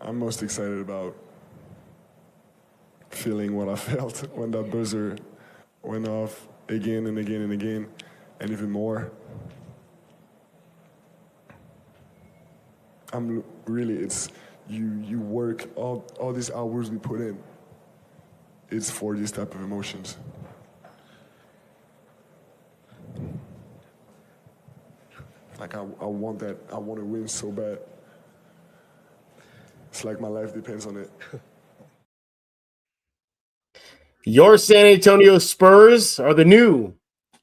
I'm most excited about feeling what I felt when that buzzer went off again and again and again, and even more. I'm really, it's you work all these hours we put in. It's for these type of emotions. Like I want that. I want to win so bad. It's like my life depends on it. Your San Antonio Spurs are the new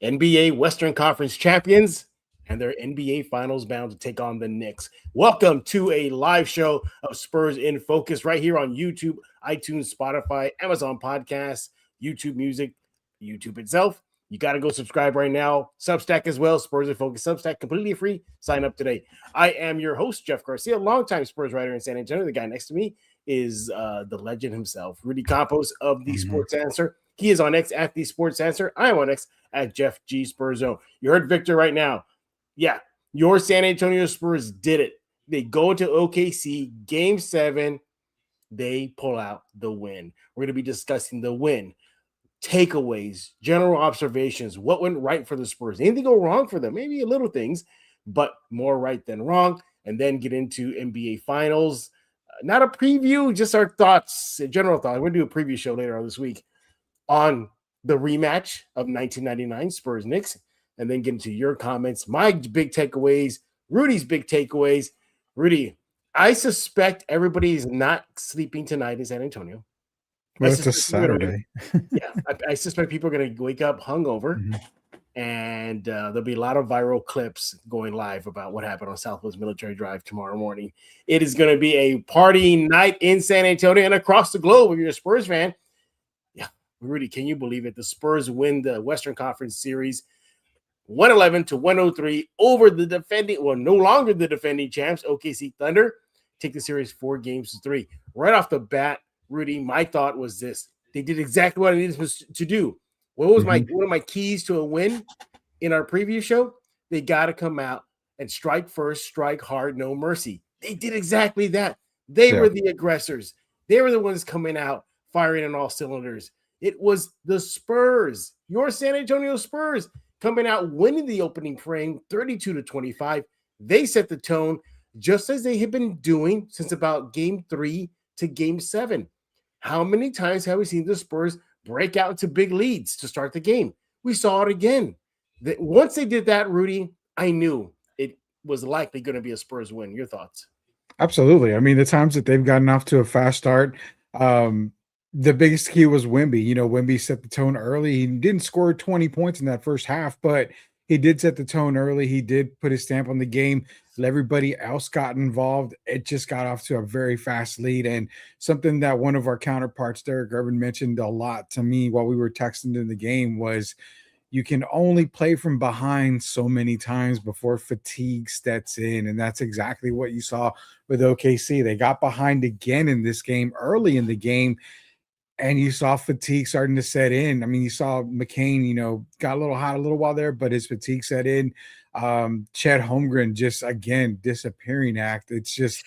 NBA Western Conference champions, and they're NBA Finals bound to take on the Knicks. Welcome to a live show of Spurs in Focus right here on YouTube, iTunes, Spotify, Amazon Podcasts, YouTube Music, YouTube itself. You got to go subscribe right now. Substack as well, Spurs in Focus Substack, completely free. Sign up today. I am your host, Jeff Garcia, longtime Spurs writer in San Antonio. The guy next to me is the legend himself, Rudy Campos of the Sports Answer. He is on X at the Sports Answer. I am on X at Jeff G Spurs Zone. You heard Victor right now. Yeah, your San Antonio Spurs did it. They go to OKC, Game 7. They pull out the win. We're going to be discussing the win, takeaways, general observations, what went right for the Spurs. Anything go wrong for them? Maybe little things, but more right than wrong. And then get into NBA Finals. Not a preview, just our thoughts, general thoughts. We're going to do a preview show later on this week on the rematch of 1999 Spurs Knicks, and then get into your comments, my big takeaways, Rudy's big takeaways. Rudy, I suspect everybody is not sleeping tonight in San Antonio. Well, it's a Saturday. I suspect people are going to wake up hungover, and there'll be a lot of viral clips going live about what happened on Southwest Military Drive tomorrow morning. It is going to be a party night in San Antonio and across the globe if you're a Spurs fan. Yeah, Rudy, can you believe it? The Spurs win the Western Conference Series 111-103 over the no longer the defending champs, OKC Thunder. Take the series 4-3. Right off the bat, Rudy, my thought was this. They did exactly what I needed to do. What was one of my keys to a win in our preview show? They got to come out and strike first, strike hard, no mercy. They did exactly that. They were the aggressors. They were the ones coming out, firing on all cylinders. It was the Spurs, your San Antonio Spurs, coming out, winning the opening frame 32-25. They set the tone just as they had been doing since about Game 3 to Game 7. How many times have we seen the Spurs break out into big leads to start the game? We saw it again. Once they did that, Rudy, I knew it was likely going to be a Spurs win. Your thoughts? Absolutely. I mean, the times that they've gotten off to a fast start, the biggest key was Wemby. You know, Wemby set the tone early. He didn't score 20 points in that first half, but he did set the tone early. He did put his stamp on the game. Everybody else got involved. It just got off to a very fast lead. And something that one of our counterparts, Derek Irvin, mentioned a lot to me while we were texting in the game was you can only play from behind so many times before fatigue sets in. And that's exactly what you saw with OKC. They got behind again in this game, early in the game, and you saw fatigue starting to set in. I mean, you saw McCain, got a little hot a little while there, but his fatigue set in. Chet Holmgren just, again, disappearing act. It's just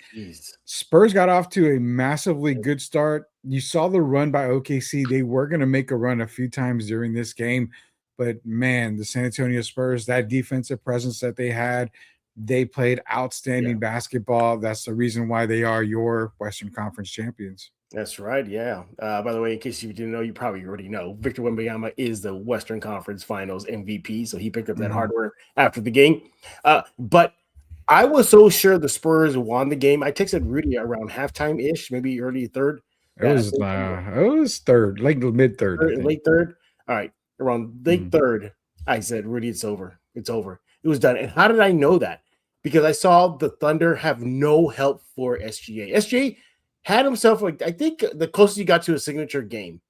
Spurs got off to a massively good start. You saw the run by OKC. They were going to make a run a few times during this game. But, man, the San Antonio Spurs, that defensive presence that they had, they played outstanding basketball. That's the reason why they are your Western Conference champions. That's right, yeah. By the way, in case you didn't know, you probably already know, Victor Wembanyama is the Western Conference Finals MVP, so he picked up that hardware after the game. But I was so sure the Spurs won the game. I texted Rudy around halftime-ish, maybe early third. It was third, like mid-third. Late third? All right, around late third, I said, Rudy, it's over. It's over. It was done. And how did I know that? Because I saw the Thunder have no help for SGA. SGA had himself, I think the closest he got to a signature game.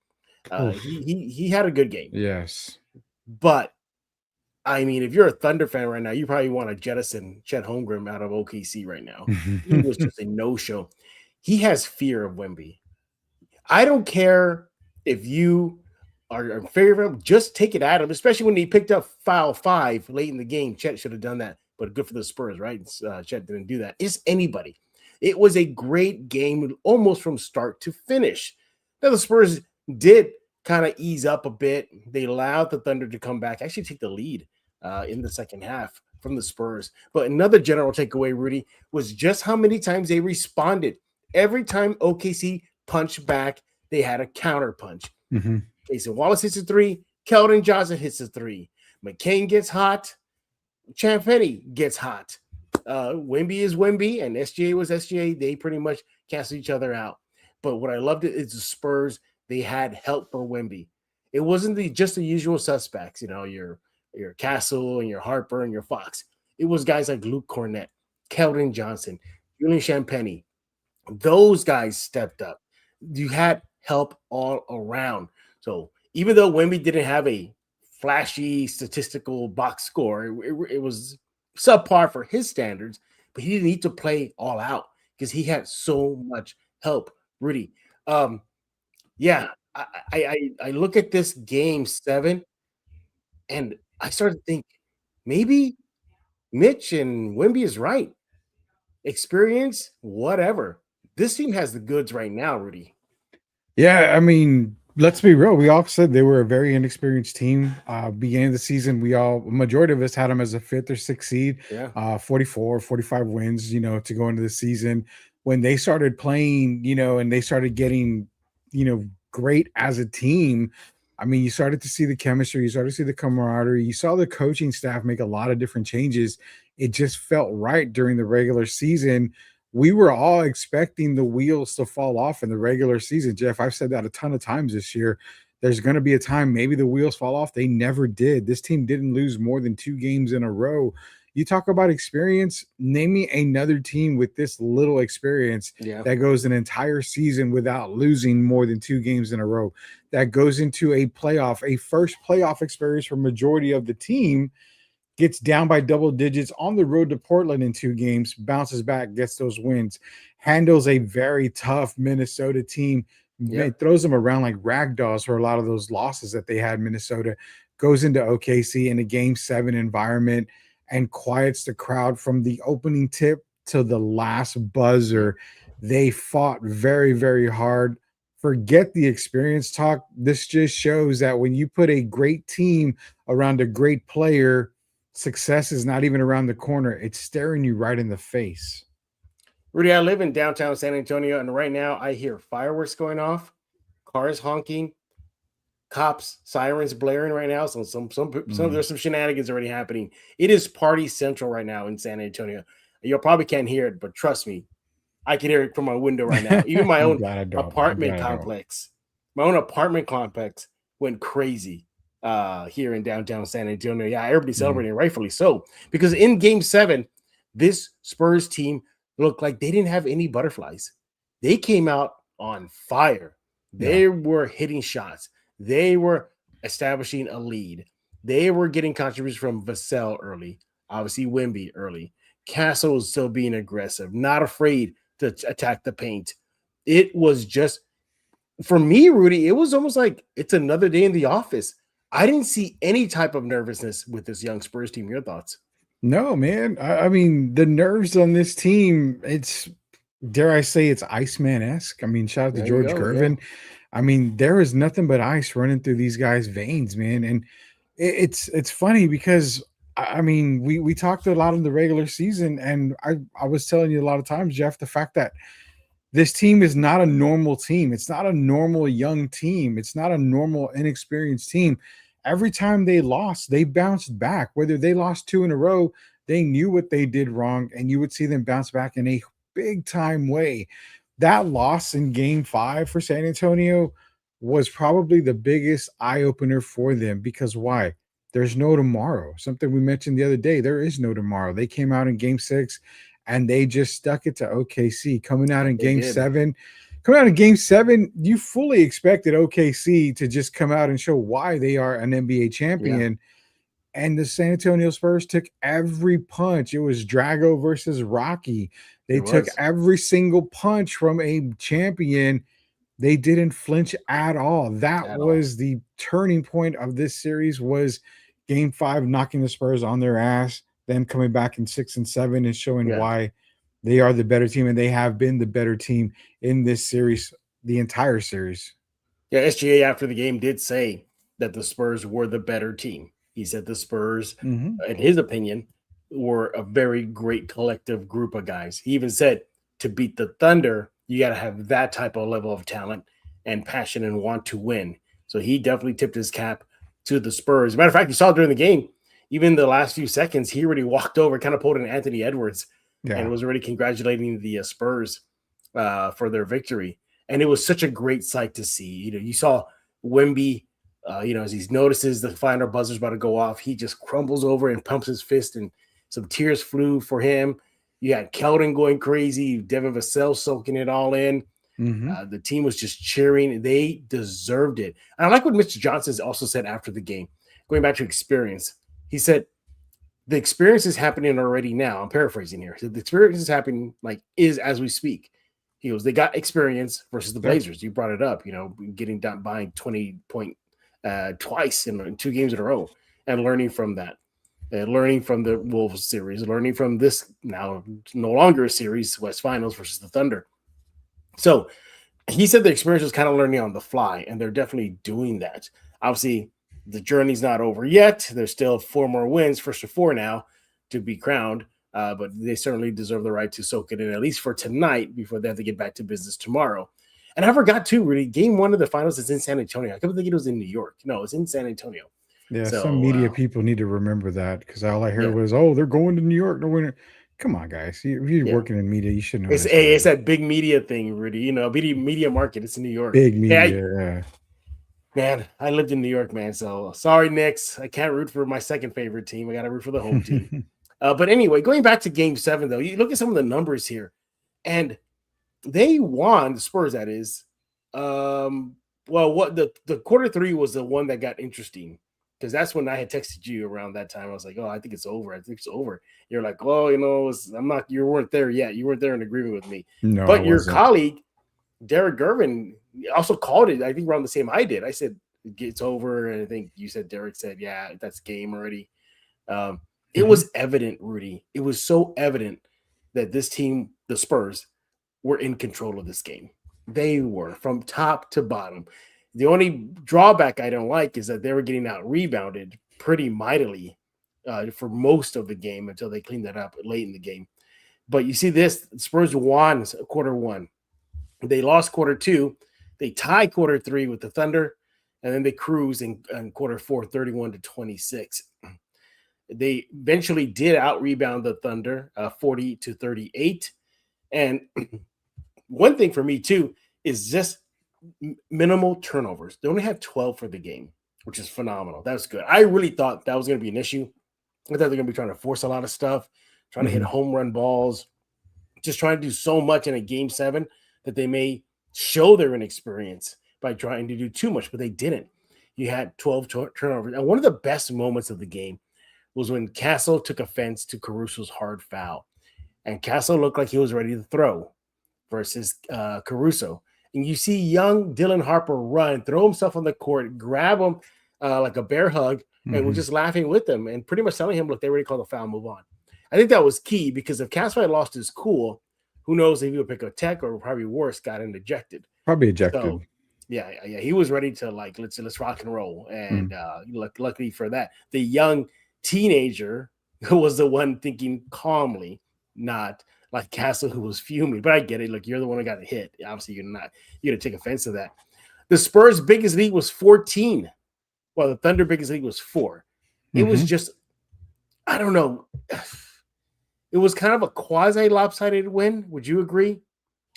He had a good game. Yes. But, I mean, if you're a Thunder fan right now, you probably want to jettison Chet Holmgren out of OKC right now. He was just a no-show. He has fear of Wemby. I don't care if you are in favor of him, just take it at him, especially when he picked up foul 5 late in the game. Chet should have done that, but good for the Spurs, right? Chet didn't do that. It's anybody. It was a great game almost from start to finish. Now, the Spurs did kind of ease up a bit. They allowed the Thunder to come back, actually take the lead in the second half from the Spurs. But another general takeaway, Rudy, was just how many times they responded. Every time OKC punched back, they had a counter punch. Mm-hmm. Jason Wallace hits a three. Keldon Johnson hits a three. McCain gets hot. Champagny gets hot. Wemby is Wemby, and SGA was SGA. They pretty much cancel each other out. But what I loved is the Spurs. They had help for Wemby. It wasn't just the usual suspects, your Castle and your Harper and your Fox. It was guys like Luke Cornett, Keldon Johnson, Julian Champagny. Those guys stepped up. You had help all around. So even though Wemby didn't have a flashy statistical box score, it was subpar for his standards, but he didn't need to play all out because he had so much help. Rudy, yeah, I look at this game 7 and I started to think maybe Mitch and Wemby is right. Experience, whatever. This team has the goods right now, Rudy. Yeah, I mean, let's be real. We all said they were a very inexperienced team. Beginning of the season, majority of us had them as a 5th or 6th seed, Yeah. 44, 45 wins, to go into the season. When they started playing, and they started getting, great as a team, I mean, you started to see the chemistry, you started to see the camaraderie, you saw the coaching staff make a lot of different changes. It just felt right during the regular season. We were all expecting the wheels to fall off in the regular season. Jeff, I've said that a ton of times this year. There's going to be a time maybe the wheels fall off. They never did. This team didn't lose more than 2 games in a row. You talk about experience. Name me another team with this little experience that goes an entire season without losing more than 2 games in a row, that goes into a first playoff experience for majority of the team, gets down by double digits on the road to Portland in 2 games, bounces back, gets those wins, handles a very tough Minnesota team, throws them around like rag dolls for a lot of those losses that they had. Minnesota goes into OKC in a game 7 environment and quiets the crowd from the opening tip to the last buzzer. They fought very, very hard. Forget the experience talk. This just shows that when you put a great team around a great player, success is not even around the corner. It's staring you right in the face. Rudy, I live in downtown San Antonio, and right now I hear fireworks going off, cars honking, cops, sirens blaring right now. So there's some shenanigans already happening. It is party central right now in San Antonio. You probably can't hear it, but trust me, I can hear it from my window right now. Even my own apartment complex went crazy here in downtown San Antonio. Yeah, everybody's celebrating, rightfully so, because in game 7, this Spurs team looked like they didn't have any butterflies. They came out on fire. They were hitting shots. They were establishing a lead. They were getting contributions from Vassell early, obviously Wemby early. Castle was still being aggressive, not afraid to attack the paint. It was just, for me, Rudy, it was almost like it's another day in the office. I didn't see any type of nervousness with this young Spurs team. Your thoughts? No, man. I mean, the nerves on this team, it's, dare I say, it's Iceman-esque. I mean, shout out to George Gervin. Yeah. I mean, there is nothing but ice running through these guys' veins, man. And it's funny because, I mean, we talked a lot in the regular season, and I was telling you a lot of times, Jeff, the fact that this team is not a normal team. It's not a normal young team. It's not a normal inexperienced team. Every time they lost, they bounced back. Whether they lost 2 in a row, they knew what they did wrong, and you would see them bounce back in a big-time way. That loss in game 5 for San Antonio was probably the biggest eye-opener for them, because why? There's no tomorrow. Something we mentioned the other day, there is no tomorrow. They came out in game 6, and they just stuck it to OKC. Coming out in game 7, you fully expected OKC to just come out and show why they are an NBA champion. Yeah. And the San Antonio Spurs took every punch. It was Drago versus Rocky. They took every single punch from a champion. They didn't flinch at all. That was the turning point of this series, was game 5, knocking the Spurs on their ass, then coming back in 6 and 7 and showing why They are the better team, and they have been the better team in this series, the entire series. Yeah, SGA after the game did say that the Spurs were the better team. He said the Spurs, Mm-hmm. in his opinion, were a very great collective group of guys. He even said to beat the Thunder, you got to have that type of level of talent and passion and want to win. So he definitely tipped his cap to the Spurs. As a matter of fact, you saw during the game, even the last few seconds, he already walked over, kind of pulled an Anthony Edwards, and was already congratulating the Spurs for their victory. And it was such a great sight to see. You saw Wemby, as he notices the final buzzer's about to go off, he just crumbles over and pumps his fist, and some tears flew for him. You had Keldon going crazy, Devin Vassell soaking it all in. Mm-hmm. The team was just cheering. They deserved it. And I like what Mr. Johnson also said after the game, going back to experience. He said, the experience is happening already now. I'm paraphrasing here. So the experience is happening is as we speak. He goes, they got experience versus the Blazers. You brought it up, getting down by 20 point twice in 2 games in a row, and learning from that, learning from the Wolves series, learning from this now no longer a series, West Finals versus the Thunder. So he said the experience was kind of learning on the fly, and they're definitely doing that. Obviously, the journey's not over yet. There's still 4 more wins, first of 4 now, to be crowned. But they certainly deserve the right to soak it in, at least for tonight, before they have to get back to business tomorrow. And I forgot, too, really, game 1 of the finals is in San Antonio. I kept thinking it was in New York. No, it's in San Antonio. Yeah, So, some media people need to remember that, because all I heard yeah. was, "Oh, they're going to New York. They're winning." Come on, guys. If you're working in media, you should know. It's that big media thing, Rudy. Media market. It's in New York. Big media, Man, I lived in New York, man. So sorry, Knicks. I can't root for my second favorite team. I got to root for the home team. But anyway, going back to game 7, though, you look at some of the numbers here, and they won, the Spurs, that is. What the quarter 3 was the one that got interesting, because that's when I had texted you around that time. I was like, oh, I think it's over. I think it's over. You're like, oh, you weren't there yet. You weren't there in agreement with me. No, but your colleague, Derek Gervin, also called it, I think, around the same I did. I said, it's over. And I think you said, Derek said, yeah, that's game already. It was evident, Rudy. It was so evident that this team, the Spurs, were in control of this game. They were from top to bottom. The only drawback I don't like is that they were getting out rebounded pretty mightily for most of the game until they cleaned that up late in the game. But you see this, Spurs won quarter 1. They lost quarter 2. They tied quarter 3 with the Thunder, and then they cruised in quarter 4, 31-26. They eventually did out-rebound the Thunder 40-38. And one thing for me, too, is just minimal turnovers. They only had 12 for the game, which is phenomenal. That was good. I really thought that was going to be an issue. I thought they're going to be trying to force a lot of stuff, trying to hit home run balls, just trying to do so much in a game 7 that they may show their inexperience by trying to do too much, but they didn't. You had 12 turnovers. And one of the best moments of the game was when Castle took offense to Caruso's hard foul. And Castle looked like he was ready to throw versus Caruso. And you see young Dylan Harper run, throw himself on the court, grab him like a bear hug, and was just laughing with him and pretty much telling him, look, they already called the foul, move on. I think that was key, because if Castle had lost his cool, who knows if he would pick a tech or probably worse, got him ejected. Probably ejected. So, yeah. He was ready to let's rock and roll. And luckily for that, the young teenager who was the one thinking calmly, not like Castle, who was fuming. But I get it. Look, you're the one who got hit. Obviously, you're going to take offense to that. The Spurs' biggest lead was 14, while the Thunder biggest lead was 4. It was just, I don't know. It was kind of a quasi-lopsided win. Would you agree?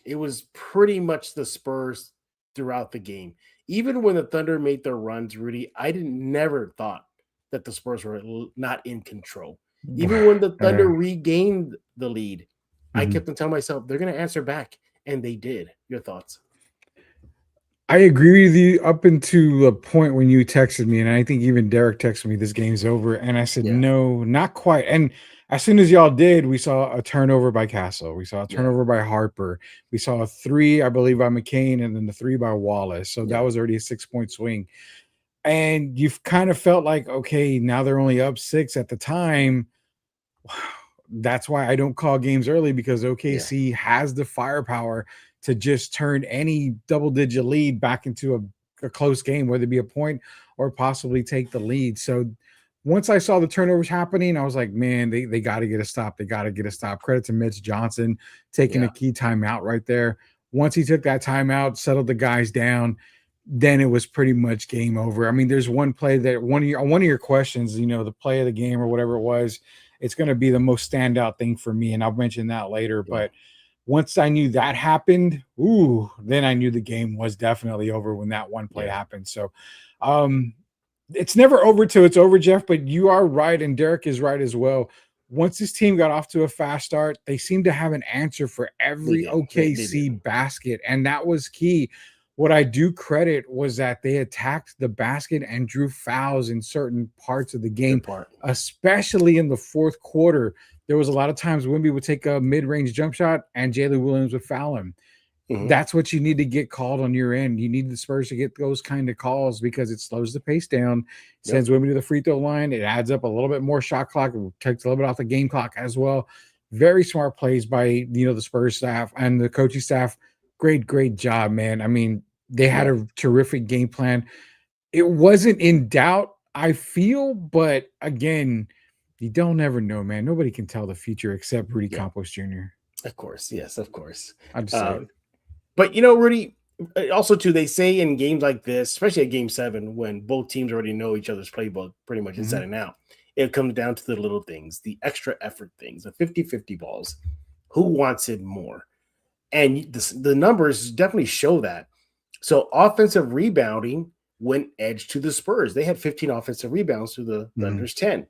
It was pretty much the Spurs throughout the game. Even when the Thunder made their runs, Rudy, I never thought that the Spurs were not in control. Even when the Thunder regained the lead, I kept on telling myself, they're going to answer back, and they did. Your thoughts? I agree with you up until the point when you texted me, and I think even Derek texted me, this game's over. And I said, no, not quite. And as soon as y'all did, we saw a turnover by Castle. We saw a turnover by Harper. We saw a 3, I believe, by McCain, and then the 3 by Wallace. So that was already a 6-point swing. And you've kind of felt like, okay, now they're only up 6 at the time. that's why I don't call games early, because OKC has the firepower to just turn any double-digit lead back into a close game, whether it be a point or possibly take the lead. So once I saw the turnovers happening, I was like, man, they got to get a stop. They got to get a stop. Credit to Mitch Johnson taking a key timeout right there. Once he took that timeout, settled the guys down, then it was pretty much game over. I mean, there's one play that one of your questions, the play of the game or whatever it was, it's going to be the most standout thing for me, and I'll mention that later. But once I knew that happened, then I knew the game was definitely over when that one play happened. So, it's never over till it's over, Jeff, but you are right, and Derek is right as well. Once this team got off to a fast start, they seemed to have an answer for every OKC basket, and that was key. What I do credit was that they attacked the basket and drew fouls in certain parts of the game, especially in the fourth quarter. There was a lot of times Wemby would take a mid-range jump shot and Jalen Williams would foul him. That's what you need to get called on your end. You need the Spurs to get those kind of calls because it slows the pace down, sends Wemby to the free throw line. It adds up a little bit more shot clock. It takes a little bit off the game clock as well. Very smart plays by the Spurs staff and the coaching staff. Great job, man. I mean, they had a terrific game plan. It wasn't in doubt, I feel, but again, you don't ever know, man. Nobody can tell the future except Rudy Campos Jr. Of course, yes, of course. I just say but Rudy, also too, they say in games like this, especially at Game 7, when both teams already know each other's playbook pretty much inside and out, it comes down to the little things, the extra effort things, the 50-50 balls. Who wants it more? And the numbers definitely show that. So offensive rebounding went edge to the Spurs. They had 15 offensive rebounds to the Thunder's 10.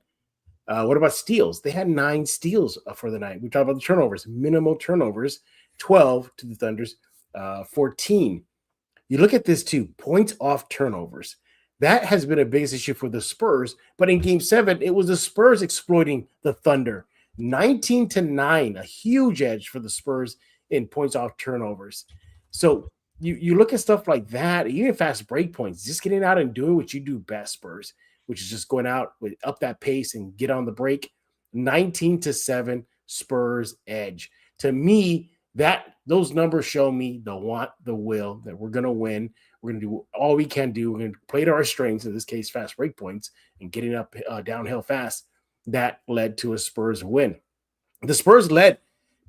What about steals? They had 9 steals for the night. We talked about the turnovers, minimal turnovers, 12 to the Thunder's 14. You look at this too, points off turnovers. That has been a biggest issue for the Spurs. But in Game 7, it was the Spurs exploiting the Thunder. 19-9, a huge edge for the Spurs in points off turnovers. So you look at stuff like that, even fast break points, just getting out and doing what you do best, Spurs, which is just going out with up that pace and get on the break. 19-7 Spurs edge. To me, those numbers show me the want, the will that we're going to win. We're going to do all we can do. We're going to play to our strengths, in this case, fast break points and getting up downhill fast. That led to a Spurs win. The Spurs led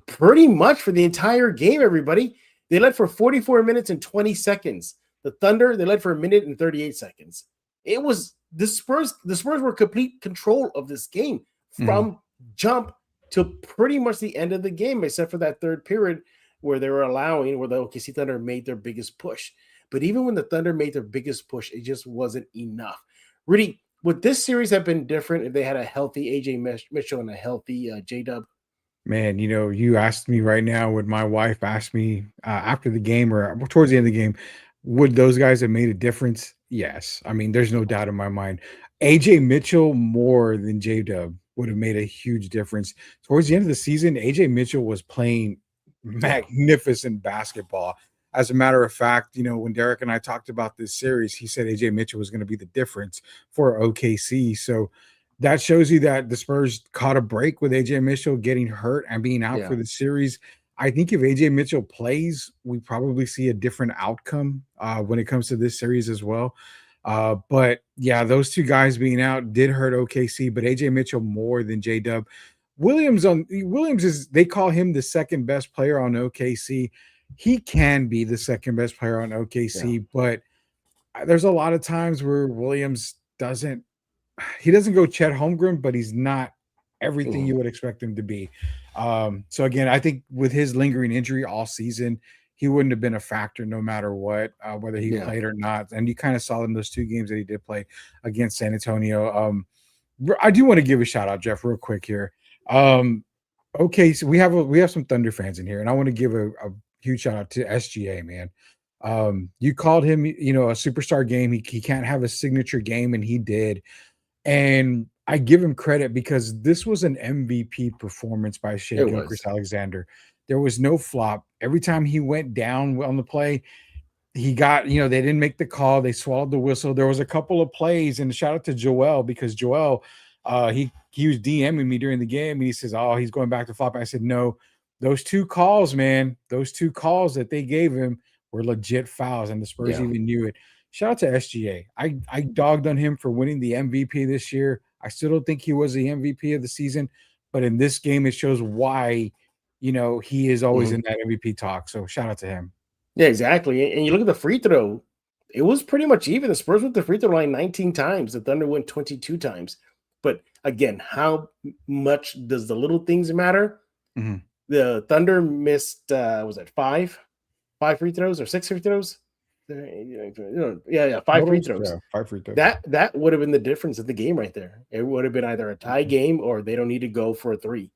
pretty much for the entire game, everybody. They led for 44 minutes and 20 seconds. The Thunder, they led for a minute and 38 seconds. It was the Spurs were complete control of this game from jump to pretty much the end of the game, except for that third period where they were where the OKC Thunder made their biggest push. But even when the Thunder made their biggest push, it just wasn't enough. Rudy, would this series have been different if they had a healthy AJ Mitchell and a healthy J-Dub? Man, you asked me right now, would my wife ask me after the game or towards the end of the game, would those guys have made a difference? Yes. I mean, there's no doubt in my mind. AJ Mitchell more than J-Dub would have made a huge difference. Towards the end of the season, AJ Mitchell was playing magnificent basketball. As a matter of fact, when Derek and I talked about this series, he said AJ Mitchell was going to be the difference for OKC. So that shows you that the Spurs caught a break with AJ Mitchell getting hurt and being out for the series. I think if AJ Mitchell plays, we probably see a different outcome when it comes to this series as well. But yeah, those two guys being out did hurt OKC, but AJ Mitchell more than J-Dub. Williams is, they call him the second best player on OKC. He can be the second best player on OKC, but there's a lot of times where Williams doesn't go Chet Holmgren, but he's not everything you would expect him to be. So again, I think with his lingering injury all season, he wouldn't have been a factor no matter what, whether he played or not. And you kind of saw in those 2 games that he did play against San Antonio. I do want to give a shout out, Jeff, real quick here. Okay, so we have some Thunder fans in here, and I want to give a huge shout out to SGA, man. You called him, a superstar game. He can't have a signature game, and he did. And I give him credit because this was an MVP performance by Shai Gilgeous-Alexander. There was no flop. Every time he went down on the play, he got, they didn't make the call. They swallowed the whistle. There was a couple of plays, and shout out to Joel, because Joel, He was DMing me during the game, and he says, "Oh, he's going back to flopping." I said, "No, those 2 calls, man, those 2 calls that they gave him were legit fouls, and the Spurs Yeah. even knew it." Shout out to SGA. I dogged on him for winning the MVP this year. I still don't think he was the MVP of the season, but in this game, it shows why, he is always Mhm. in that MVP talk. So shout out to him. Yeah, exactly. And you look at the free throw, it was pretty much even. The Spurs went to the free throw line 19 times. The Thunder went 22 times. But again, how much does the little things matter? Mhm. The Thunder missed, was it five free throws or 6 free throws? Yeah, 5 free Totals? throws. Yeah, 5 free throws. That would have been the difference of the game right there. It would have been either a tie game or they don't need to go for a 3.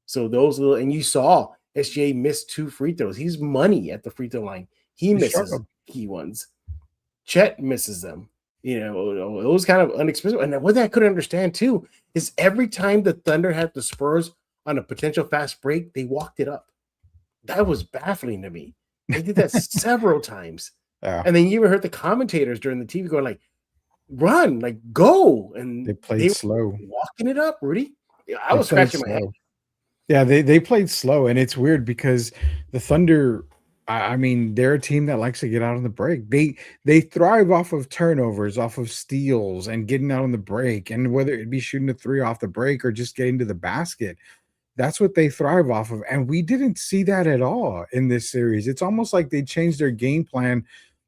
So those little, and you saw SGA missed 2 free throws. He's money at the free throw line. He misses struggled. key ones. Chet misses them. It was kind of unexpected. And what I couldn't understand too is every time the Thunder had the Spurs on a potential fast break, they walked it up. That was baffling to me. They did that several times. Yeah. And then you even heard the commentators during the TV going like, run, like go. And They played slow. Walking it up, Rudy. I They was played scratching my head. slow. Yeah, they played slow, and it's weird because the Thunder, I mean, they're a team that likes to get out on the break. They thrive off of turnovers, off of steals, and getting out on the break, and whether it be shooting a 3 off the break or just getting to the basket. That's what they thrive off of, and we didn't see that at all in this series. It's almost like they changed their game plan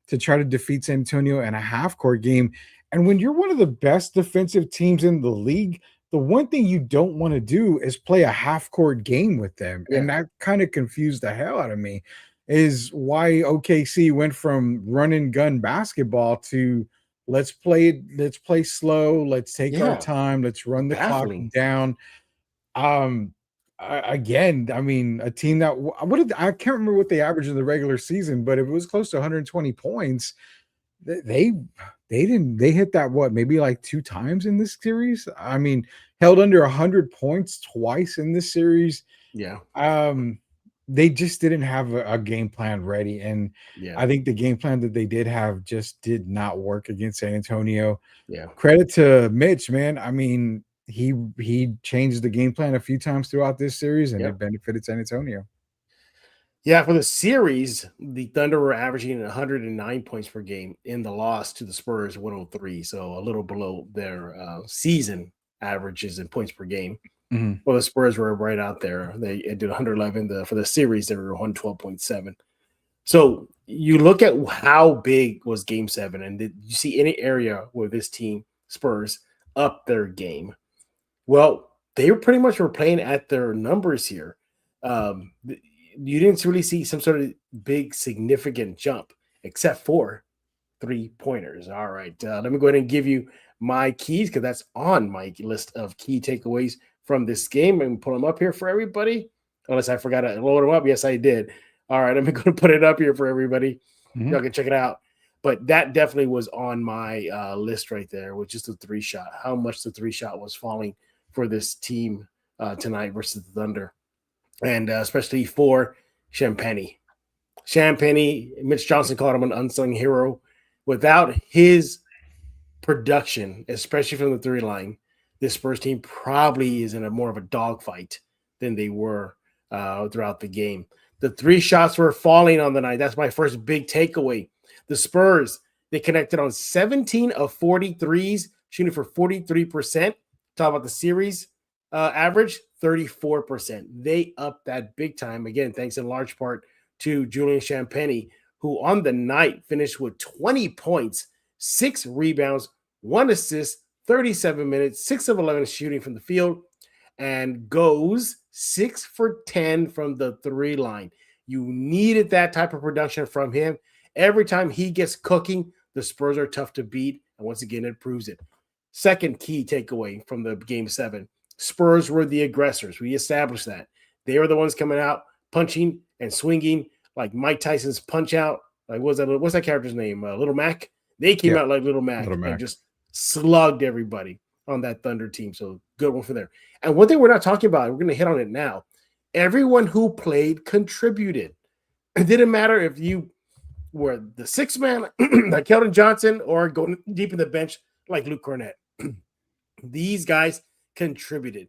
to try to defeat San Antonio in a half-court game, and when you're one of the best defensive teams in the league, the one thing you don't want to do is play a half-court game with them, Yeah. and that kind of confused the hell out of me, is why OKC went from run and gun basketball to let's play slow, let's take our Yeah. time, let's run the clock Baffling. down. Again, I mean, a team that I can't remember what they averaged in the regular season, but if it was close to 120 points, they hit that maybe like 2 times in this series. I mean, held under 100 points twice in this series. Yeah. They just didn't have a game plan ready, and Yeah. I think the game plan that they did have just did not work against San Antonio. Yeah. Credit to Mitch, man. I mean, he changed the game plan a few times throughout this series, and Yep. it benefited San Antonio. Yeah, for the series, the Thunder were averaging 109 points per game. In the loss to the Spurs, 103, so a little below their season averages in points per game. Mhm. Well, the Spurs were right out there. They did 111. For the series, they were 112.7. So you look at how big was Game 7, and did you see any area where this team, Spurs, upped their game? Well, they pretty much were playing at their numbers here. You didn't really see some sort of big significant jump, except for 3-pointers. All right, let me go ahead and give you my keys because that's on my list of key takeaways from this game. And pull them up here for everybody. Unless I forgot to load them up. Yes, I did. All right, I'm going to put it up here for everybody. Mhm. Y'all can check it out. But that definitely was on my list right there, with just the 3-shot. How much the 3-shot was falling for this team tonight versus the Thunder. And especially for Champagnie. Mitch Johnson called him an unsung hero. Without his production, especially from the 3 line, this Spurs team probably is in more of a dogfight than they were throughout the game. The 3 shots were falling on the night. That's my first big takeaway. The Spurs, they connected on 17 of 43s, shooting for 43%. Talk about the series average, 34%. They upped that big time. Again, thanks in large part to Julian Champagnie, who on the night finished with 20 points, 6 rebounds, 1 assist, 37 minutes, 6 of 11 shooting from the field, and goes 6 for 10 from the 3 line. You needed that type of production from him. Every time he gets cooking, the Spurs are tough to beat. And once again, it proves it. Second key takeaway from the Game 7. Spurs were the aggressors. We established that. They were the ones coming out, punching and swinging like Mike Tyson's Punch Out. Like, what's that character's name? Little Mac? They came out like Little Mac and just slugged everybody on that Thunder team. So good one for there. And one thing we're not talking about, we're going to hit on it now. Everyone who played contributed. It didn't matter if you were the 6th man like Keldon Johnson or going deep in the bench like Luke Cornett. These guys contributed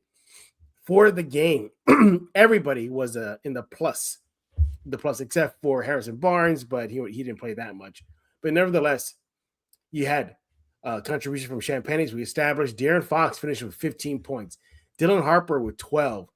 for the game. Everybody was in the plus except for Harrison Barnes, but he didn't play that much. But nevertheless, you had contribution from Champagne, as we established. De'Aaron Fox finished with 15 points. Dylan Harper with 12.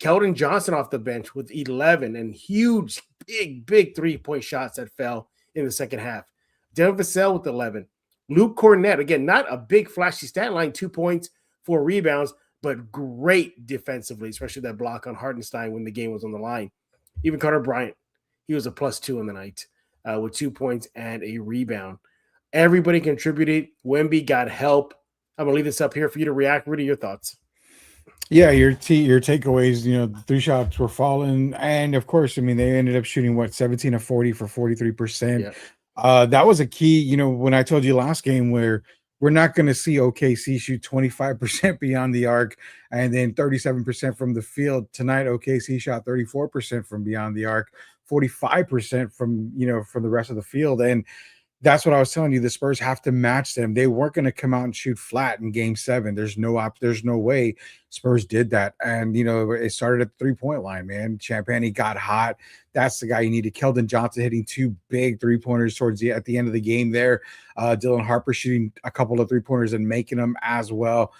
Keldon Johnson off the bench with 11, and huge, big three-point shots that fell in the second half. Devin Vassell with 11. Luke Cornett, again, not a big flashy stat line, 2 points, 4 rebounds, but great defensively, especially that block on Hartenstein when the game was on the line. Even Carter Bryant, he was a +2 on the night with 2 points and a rebound. Everybody contributed. Wemby got help. I'm going to leave this up here for you to react. Rudy, your thoughts? Yeah, your takeaways, the 3 shots were falling. And of course, I mean, they ended up shooting 17 of 40 for 43%. Yeah. That was a key, when I told you last game where we're not going to see OKC shoot 25% beyond the arc and then 37% from the field. Tonight, OKC shot 34% from beyond the arc, 45% from the rest of the field. And that's what I was telling you. The Spurs have to match them. They weren't going to come out and shoot flat in Game 7. There's no way Spurs did that. And it started at the 3-point line, man. Champagne got hot. That's the guy you needed. Keldon Johnson hitting 2 big 3-pointers at the end of the game there. Dylan Harper shooting a couple of 3-pointers and making them as well.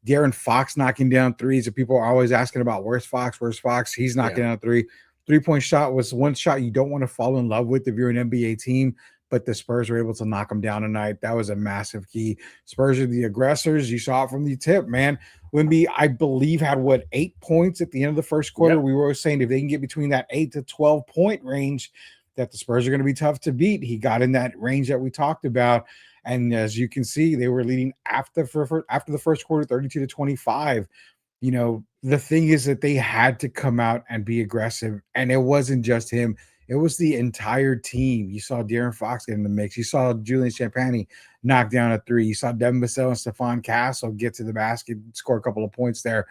De'Aaron Fox knocking down threes. And people are always asking about where's Fox? He's knocking down 3. 3-point shot was one shot you don't want to fall in love with if you're an NBA team. But the Spurs were able to knock them down tonight. That was a massive key. Spurs are the aggressors. You saw it from the tip, man. Wemby, I believe, had 8 points at the end of the first quarter. Yep. We were always saying if they can get between that 8 to 12 point range, that the Spurs are going to be tough to beat. He got in that range that we talked about. And as you can see, they were leading after the first quarter, 32 to 25. The thing is that they had to come out and be aggressive. And it wasn't just him. It was the entire team. You saw De'Aaron Fox get in the mix. You saw Julian Champagne knock down a 3. You saw Devin Vassell and Stephon Castle get to the basket, score a couple of points there.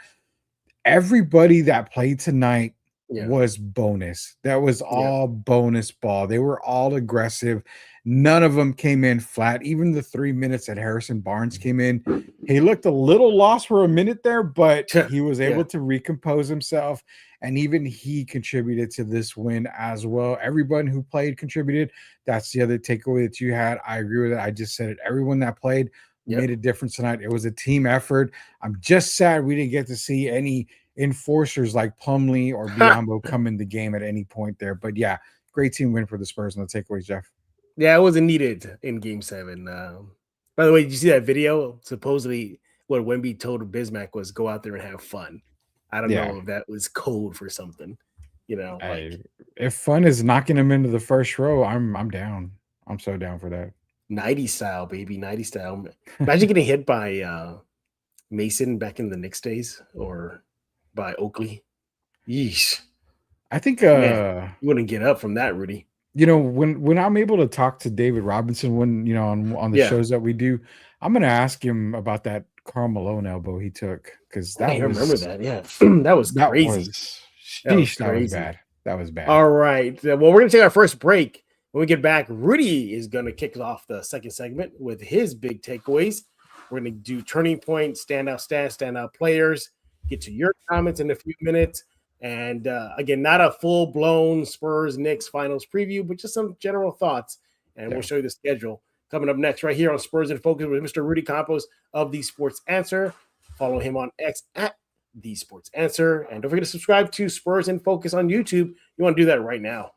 Everybody that played tonight was bonus. That was all bonus ball. They were all aggressive. None of them came in flat. Even the 3 minutes that Harrison Barnes came in, he looked a little lost for a minute there, but he was able to recompose himself. And even he contributed to this win as well. Everyone who played contributed. That's the other takeaway that you had. I agree with it. I just said it. Everyone that played made a difference tonight. It was a team effort. I'm just sad we didn't get to see any enforcers like Plumlee or Biyombo come in the game at any point there. But yeah, great team win for the Spurs. And the takeaways, Jeff. Yeah, it wasn't needed in Game 7. By the way, did you see that video? Supposedly what Wemby told Bismack was go out there and have fun. I don't know if that was code for something, if fun is knocking him into the first row, I'm down. I'm so down for that. 90 style, baby, 90 style. Imagine getting hit by Mason back in the Knicks days or by Oakley. Yeesh. I think you wouldn't get up from that, Rudy. When I'm able to talk to David Robinson on the shows that we do, I'm going to ask him about that Karl Malone elbow he took because I remember that. Yeah, that was crazy. That was bad. That was bad. All right. Well, we're going to take our first break. When we get back, Rudy is going to kick off the second segment with his big takeaways. We're going to do turning point, standout stats, standout players. Get to your comments in a few minutes. And again, not a full-blown Spurs-Knicks finals preview, but just some general thoughts. And we'll show you the schedule coming up next right here on Spurs in Focus with Mr. Rudy Campos of The Sports Answer. Follow him on X at The Sports Answer. And don't forget to subscribe to Spurs in Focus on YouTube. You want to do that right now.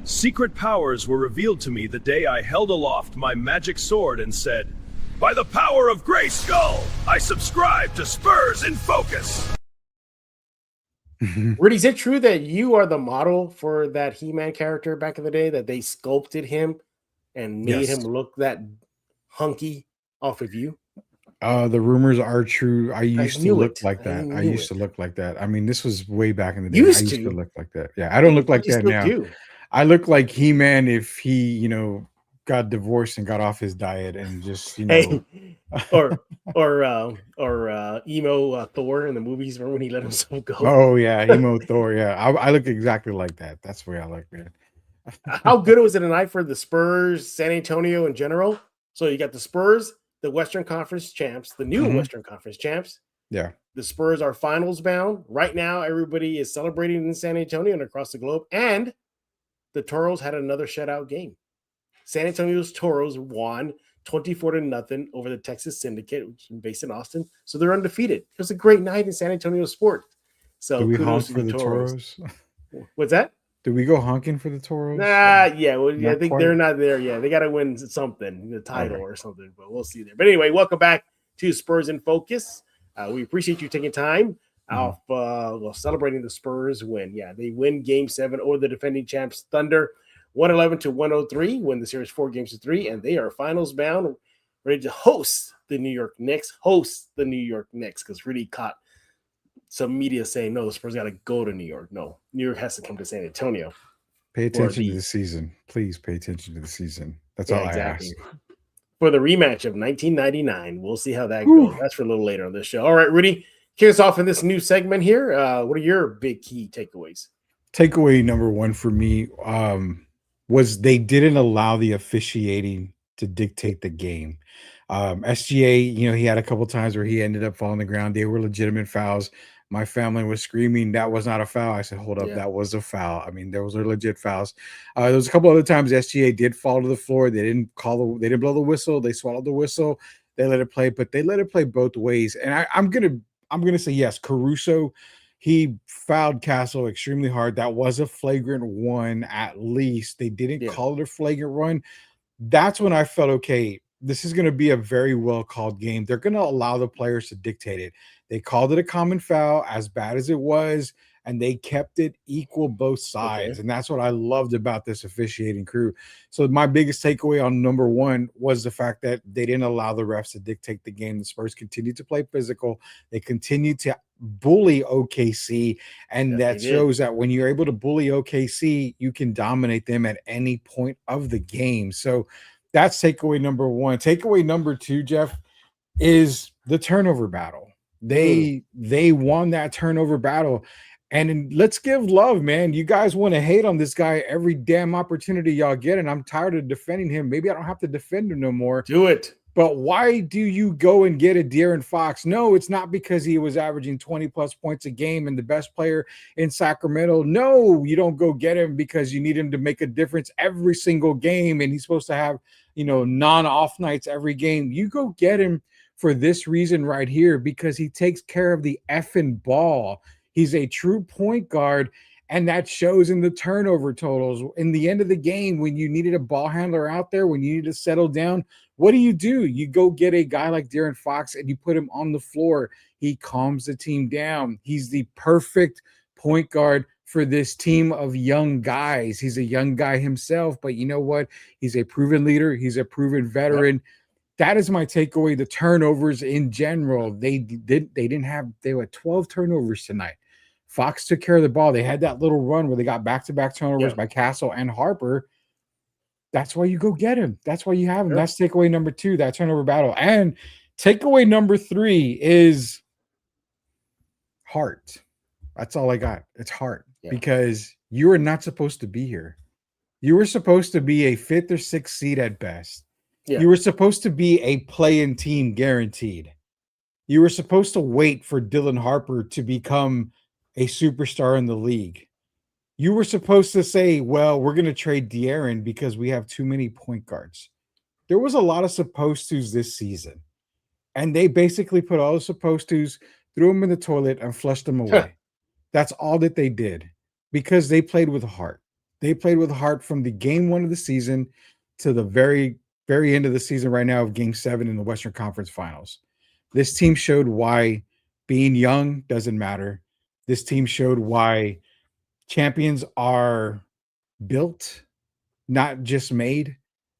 Secret powers were revealed to me the day I held aloft my magic sword and said, "By the power of Grayskull, I subscribe to Spurs in Focus." Rudy, is it true that you are the model for that He-Man character back in the day, that they sculpted him and made him look that hunky off of you? The rumors are true. I used to look like that. I used to look like that. I mean, this was way back in the day. I used to look like that. Yeah, I don't look like that now. I look like He-Man if he, got divorced and got off his diet and just, or emo Thor in the movies. Remember when he let himself go? Oh yeah, emo Thor. Yeah, I look exactly like that. That's the way I look, man. How good was it tonight for the Spurs, San Antonio in general? So you got the Spurs, the Western Conference champs, the new Western Conference champs. Yeah. The Spurs are finals bound. Right now, everybody is celebrating in San Antonio and across the globe. And the Toros had another shutout game. San Antonio's Toros won 24-0 over the Texas Syndicate, which is based in Austin. So they're undefeated. It was a great night in San Antonio sports. So Do we honk kudos to for the Toros. Toros? What's that? Do we go honking for the Toros? Yeah. Well, I think quite. they're not there yet. They got to win something, the title Okay. or something, but we'll see there. But anyway, welcome back to Spurs in Focus. We appreciate you taking time off celebrating the Spurs win. Yeah, they win Game 7 over the defending champs Thunder, 111-103, win the series 4-3, and they are finals bound, ready to host the New York Knicks, because Rudy caught some media saying, no, the Spurs got to go to New York. No, New York has to come to San Antonio. Pay attention to the season. Please pay attention to the season. That's all I ask. For the rematch of 1999. We'll see how that goes. That's for a little later on this show. All right, Rudy, kick us off in this new segment here. What are your big key takeaways? Takeaway number one for me was they didn't allow the officiating to dictate the game. SGA, he had a couple times where he ended up falling on the ground. They were legitimate fouls. My family was screaming that was not a foul. I said, hold up, that was a foul. I mean, those are legit fouls. There was a couple other times SGA did fall to the floor. They didn't blow the whistle. They swallowed the whistle. They let it play, but they let it play both ways. And I'm gonna say yes, Caruso, he fouled Castle extremely hard. That was a flagrant one at least. They didn't call it a flagrant run. That's when I felt, okay, this is going to be a very well called game. They're going to allow the players to dictate it. They called it a common foul, as bad as it was, and they kept it equal both sides. And that's what I loved about this officiating crew. So my biggest takeaway on number one was the fact that they didn't allow the refs to dictate the game. The Spurs continued to play physical. They continued to bully OKC, and that shows that when you're able to bully OKC, you can dominate them at any point of the game. So that's takeaway number one. Takeaway number two, Jeff, is the turnover battle. They won that turnover battle. And let's give love, man. You guys want to hate on this guy every damn opportunity y'all get, and I'm tired of defending him. Maybe I don't have to defend him no more. Do it. But why do you go and get a De'Aaron Fox? No, it's not because he was averaging 20-plus points a game and the best player in Sacramento. No, you don't go get him because you need him to make a difference every single game, and he's supposed to have, non-off nights every game. You go get him for this reason right here, because he takes care of the effing ball. He's a true point guard, and that shows in the turnover totals. In the end of the game, when you needed a ball handler out there, when you need to settle down, what do? You go get a guy like De'Aaron Fox and you put him on the floor. He calms the team down. He's the perfect point guard for this team of young guys. He's a young guy himself, but you know what? He's a proven leader. He's a proven veteran. Yep. That is my takeaway. The turnovers in general, they were 12 turnovers tonight. Fox took care of the ball. They had that little run where they got back-to-back turnovers by Castle and Harper. That's why you go get him. That's why you have him. That's takeaway number two, that turnover battle. And takeaway number three is heart. That's all I got. It's heart. Because you are not supposed to be here. You were supposed to be a 5th or 6th seed at best. You were supposed to be a play-in team guaranteed. You were supposed to wait for Dylan Harper to become a superstar in the league. You were supposed to say, well, we're going to trade De'Aaron because we have too many point guards. There was a lot of supposed tos this season, and they basically put all the supposed tos, threw them in the toilet, and flushed them away. That's all that they did, because they played with heart. They played with heart from the game 1 of the season to the very, very end of the season right now of Game 7 in the Western Conference Finals. This team showed why being young doesn't matter. This team showed why champions are built, not just made.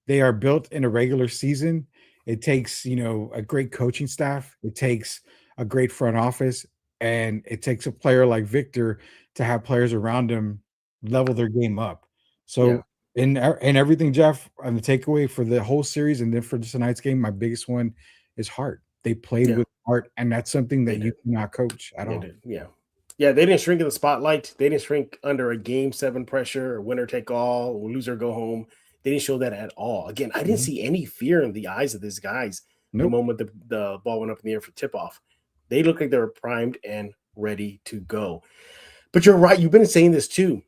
They are built in a regular season. It takes, a great coaching staff. It takes a great front office, and it takes a player like Victor to have players around him level their game up. So in everything, Jeff, on the takeaway for the whole series and then for tonight's game, my biggest one is heart. They played with heart, and that's something that you cannot coach at all. Yeah, they didn't shrink in the spotlight. They didn't shrink under a game 7 pressure or winner take all or loser go home. They didn't show that at all. Again, I didn't Mhm. see any fear in the eyes of these guys the Nope. moment the ball went up in the air for tip off. They looked like they were primed and ready to go. But you're right. You've been saying this too.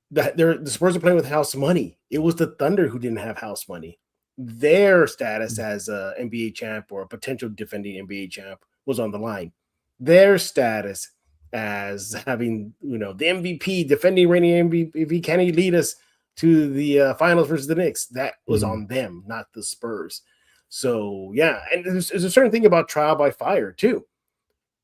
The Spurs are playing with house money. It was the Thunder who didn't have house money. Their status as a NBA champ or a potential defending NBA champ was on the line. Their status as having, the MVP, defending reigning MVP, can he lead us to the finals versus the Knicks? That was Mhm. on them, not the Spurs. So, yeah. And there's a certain thing about trial by fire, too.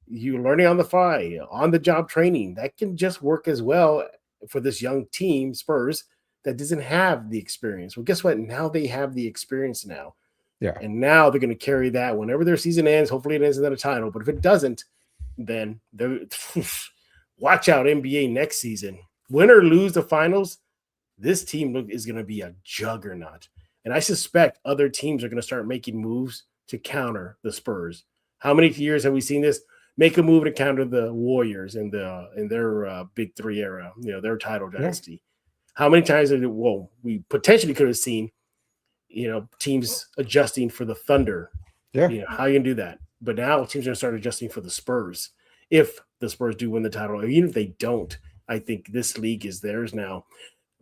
You learning on the fly, on the job training, that can just work as well for this young team, Spurs, that doesn't have the experience. Well, guess what? Now they have the experience now. Yeah. And now they're going to carry that whenever their season ends. Hopefully it ends in a title. But if it doesn't, then watch out NBA next season. Win or lose the finals, this team is going to be a juggernaut. And I suspect other teams are going to start making moves to counter the Spurs. How many years have we seen this? Make a move to counter the Warriors in their Big Three era, their title dynasty. Yeah. How many times we potentially could have seen, teams adjusting for the Thunder. Yeah. How you can do that? But now teams are going to start adjusting for the Spurs. If the Spurs do win the title, even if they don't, I think this league is theirs now.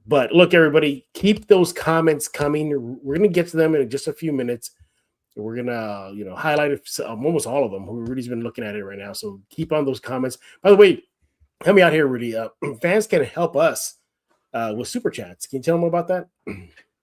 But look, everybody, keep those comments coming. We're going to get to them in just a few minutes. We're going to, highlight almost all of them. Rudy's been looking at it right now. So keep on those comments. By the way, help me out here, Rudy. Fans can help us with Super Chats. Can you tell them about that?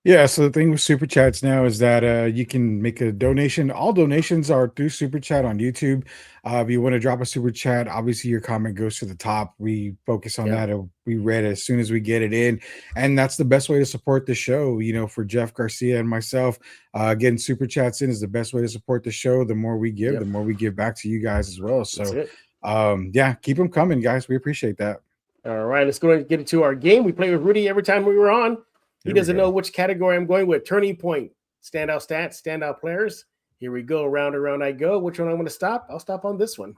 Yeah, so the thing with Super Chats now is that you can make a donation. All donations are through Super Chat on YouTube. If you want to drop a Super Chat, obviously your comment goes to the top. We focus on that. We read it as soon as we get it in. And that's the best way to support the show. For Jeff Garcia and myself, getting Super Chats in is the best way to support the show. The more we give, the more we give back to you guys as well. So, yeah, keep them coming, guys. We appreciate that. All right, let's go and get into our game. We play with Rudy every time we were on. He doesn't know which category I'm going with. Turning point, standout stats, standout players. Here we go. Round and round I go. Which one I'm going to stop? I'll stop on this one.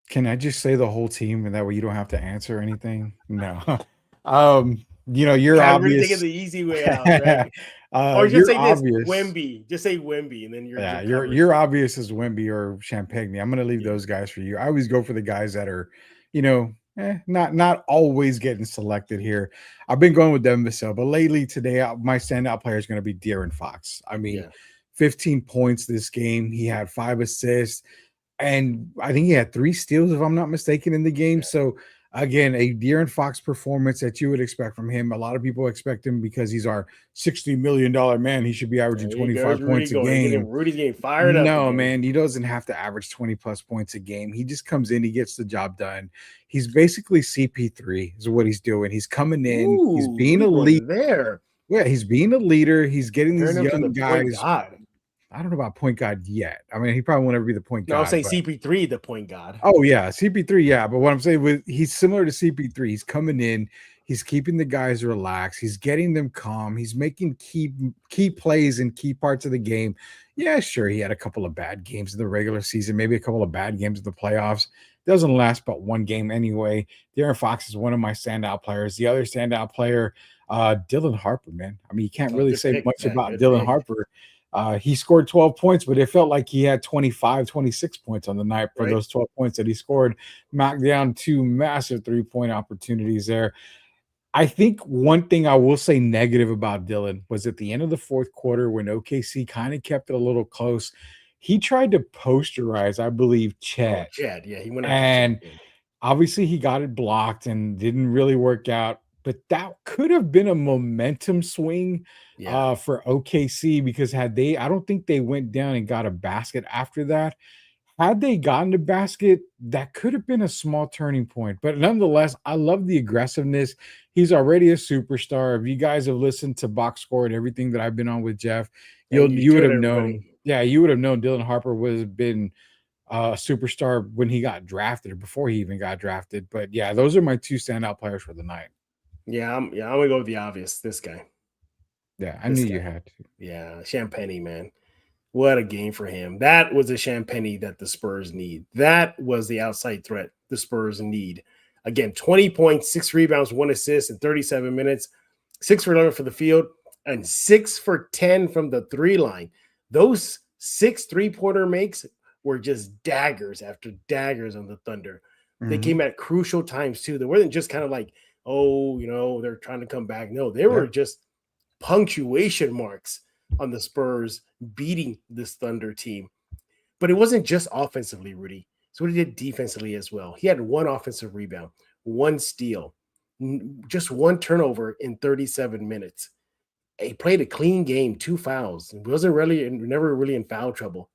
Can I just say the whole team, and that way you don't have to answer anything? No. You're obvious. Really thinking the easy way out, right? Or just say obvious. This, Wemby. Just say Wemby, and then you're obvious as Wemby or Champagne. I'm going to leave those guys for you. I always go for the guys that are, not always getting selected here. I've been going with Devin Vassell, but lately today, my standout player is going to be De'Aaron Fox. 15 points this game. He had 5 assists, and I think he had 3 steals, if I'm not mistaken, in the game. So, again, a De'Aaron Fox performance that you would expect from him. A lot of people expect him because he's our $60 million man. He should be averaging 25 points a game. Rudy's getting fired up. No, man, he doesn't have to average 20-plus points a game. He just comes in, he gets the job done. He's basically CP3 is what he's doing. He's coming in. He's being a leader. There. Yeah, he's being a leader. He's getting these young guys. I don't know about point guard yet. I mean, he probably won't ever be the point guard. No, I'm saying CP3, the point guard. Oh, yeah, CP3, yeah. But what I'm saying he's similar to CP3. He's coming in. He's keeping the guys relaxed. He's getting them calm. He's making key plays in key parts of the game. Yeah, sure, he had a couple of bad games in the regular season, maybe a couple of bad games in the playoffs. Doesn't last but one game anyway. De'Aaron Fox is one of my standout players. The other standout player, Dylan Harper, man. I mean, you can't really say much about Dylan Harper. He scored 12 points, but it felt like he had 25, 26 points on the night for those 12 points that he scored. Knocked down 2 massive 3-point opportunities there. I think one thing I will say negative about Dylan was at the end of the fourth quarter when OKC kind of kept it a little close. He tried to posterize, I believe, Chet. Chet, yeah, he went after and Chet. Obviously he got it blocked and didn't really work out. But that could have been a momentum swing for OKC because I don't think they went down and got a basket after that. Had they gotten the basket, that could have been a small turning point. But nonetheless, I love the aggressiveness. He's already a superstar. If you guys have listened to Box Score and everything that I've been on with Jeff, you would have known. Yeah, you would have known Dylan Harper would have been a superstar when he got drafted or before he even got drafted. But yeah, those are my 2 standout players for the night. I'm gonna go with the obvious. This guy. Yeah, I knew you had to. Yeah, Champagne, man. What a game for him. That was the champagne that the Spurs need. That was the outside threat the Spurs need. Again, 20 points, 6 rebounds, 1 assist in 37 minutes, 6 for 11 for the field, and 6 for 10 from the 3 line. Those 6 3-pointer makes were just daggers after daggers on the Thunder. They came at crucial times too. They wasn't just kind of like, oh, they're trying to come back. No, they were just punctuation marks on the Spurs beating this Thunder team. But it wasn't just offensively, Rudy. So what he did defensively as well. He had 1 offensive rebound, 1 steal, just 1 turnover in 37 minutes. He played a clean game, 2 fouls. He never really in foul trouble.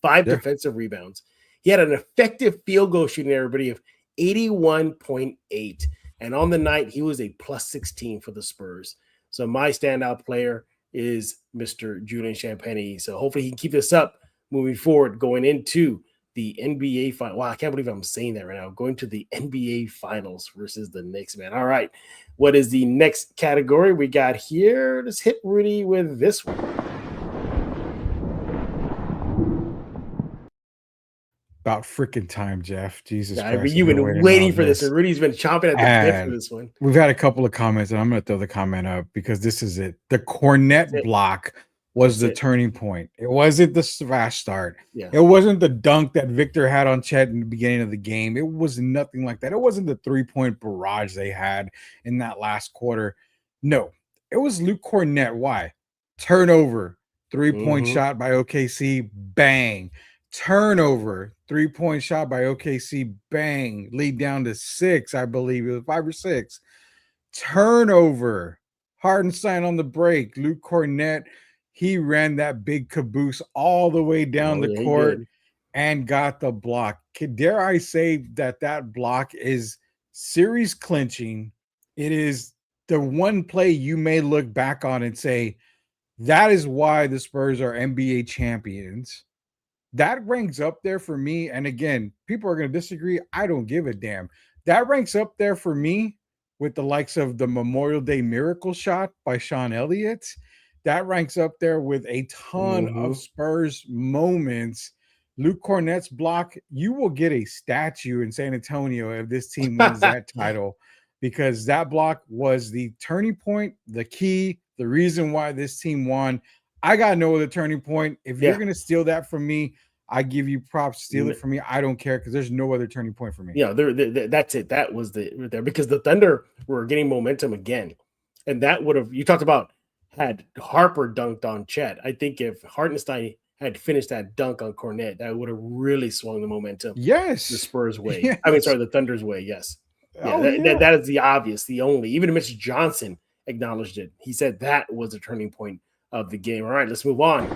5 defensive rebounds. He had an effective field goal shooting, everybody, of 81.8. And on the night, he was a plus 16 for the Spurs. So my standout player is Mr. Julian Champagnie. So hopefully he can keep this up moving forward, going into the NBA final. Wow, I can't believe I'm saying that right now. Going to the NBA finals versus the Knicks, man. All right. What is the next category we got here? Let's hit Rudy with this one. About freaking time, Jeff. Jesus Christ. You've been waiting for this, and Rudy's been chomping at the bit for this one. We've had a couple of comments, and I'm going to throw the comment up because this is it. The Cornet block was the turning point. It wasn't the fast start. Yeah. It wasn't the dunk that Victor had on Chet in the beginning of the game. It was nothing like that. It wasn't the 3-point barrage they had in that last quarter. No, it was Luke Cornet. Why? Turnover, 3-point shot by OKC, bang. Turnover, 3-point shot by OKC, bang. Lead down to 6, I believe. It was 5 or 6. Turnover, Hartenstein on the break. Luke Cornet, he ran that big caboose all the way down the court and got the block. Dare I say that block is series clinching? It is the one play you may look back on and say, that is why the Spurs are NBA champions. That ranks up there for me. And again, people are going to disagree. I don't give a damn. That ranks up there for me with the likes of the Memorial Day miracle shot by Sean Elliott. That ranks up there with a ton of Spurs moments. Luke Cornet's block, you will get a statue in San Antonio if this team wins that title, because that block was the turning point, the key, the reason why this team won. I got no other turning point. If you're going to steal that from me, I give you props. Steal it from me. I don't care, because there's no other turning point for me. Yeah, that's it. That was there, because the Thunder were getting momentum again. And that would have, you talked about, had Harper dunked on Chet. I think if Hartenstein had finished that dunk on Cornet, that would have really swung the momentum. Yes. The Spurs' way. Yes. I mean, sorry, the Thunder's way. Yes. Yeah, that is the obvious, the only. Even Mitch Johnson acknowledged it. He said that was the turning point of the game. All right, let's move on.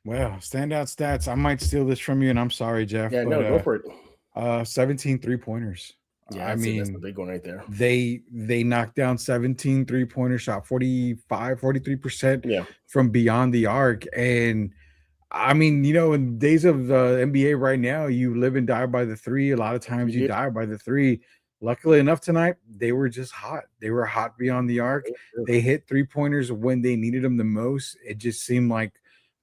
Well, standout stats. I might steal this from you, and I'm sorry, Jeff. Yeah, but, go for it. 17 3-pointers. Yeah, I mean, that's the big one right there. They knocked down 17 3-pointers, shot 43% from beyond the arc. And I mean, in days of NBA right now, you live and die by the 3. A lot of times you die by the 3. Luckily enough tonight, they were just hot. They were hot beyond the arc. They hit 3-pointers when they needed them the most. It just seemed like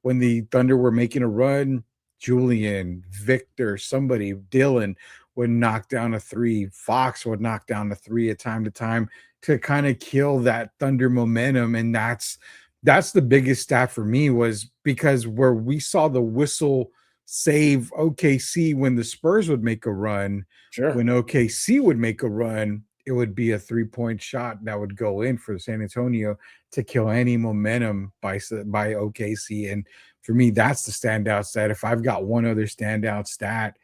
when the Thunder were making a run, Julian, Victor, somebody, Dylan would knock down a 3. Fox would knock down a 3 at time to time to kind of kill that Thunder momentum. And that's the biggest stat for me, was because where we saw the whistle save OKC when the Spurs would make a run, when OKC would make a run, it would be a 3-point shot that would go in for San Antonio to kill any momentum by OKC. And for me, that's the standout stat. If I've got one other standout stat,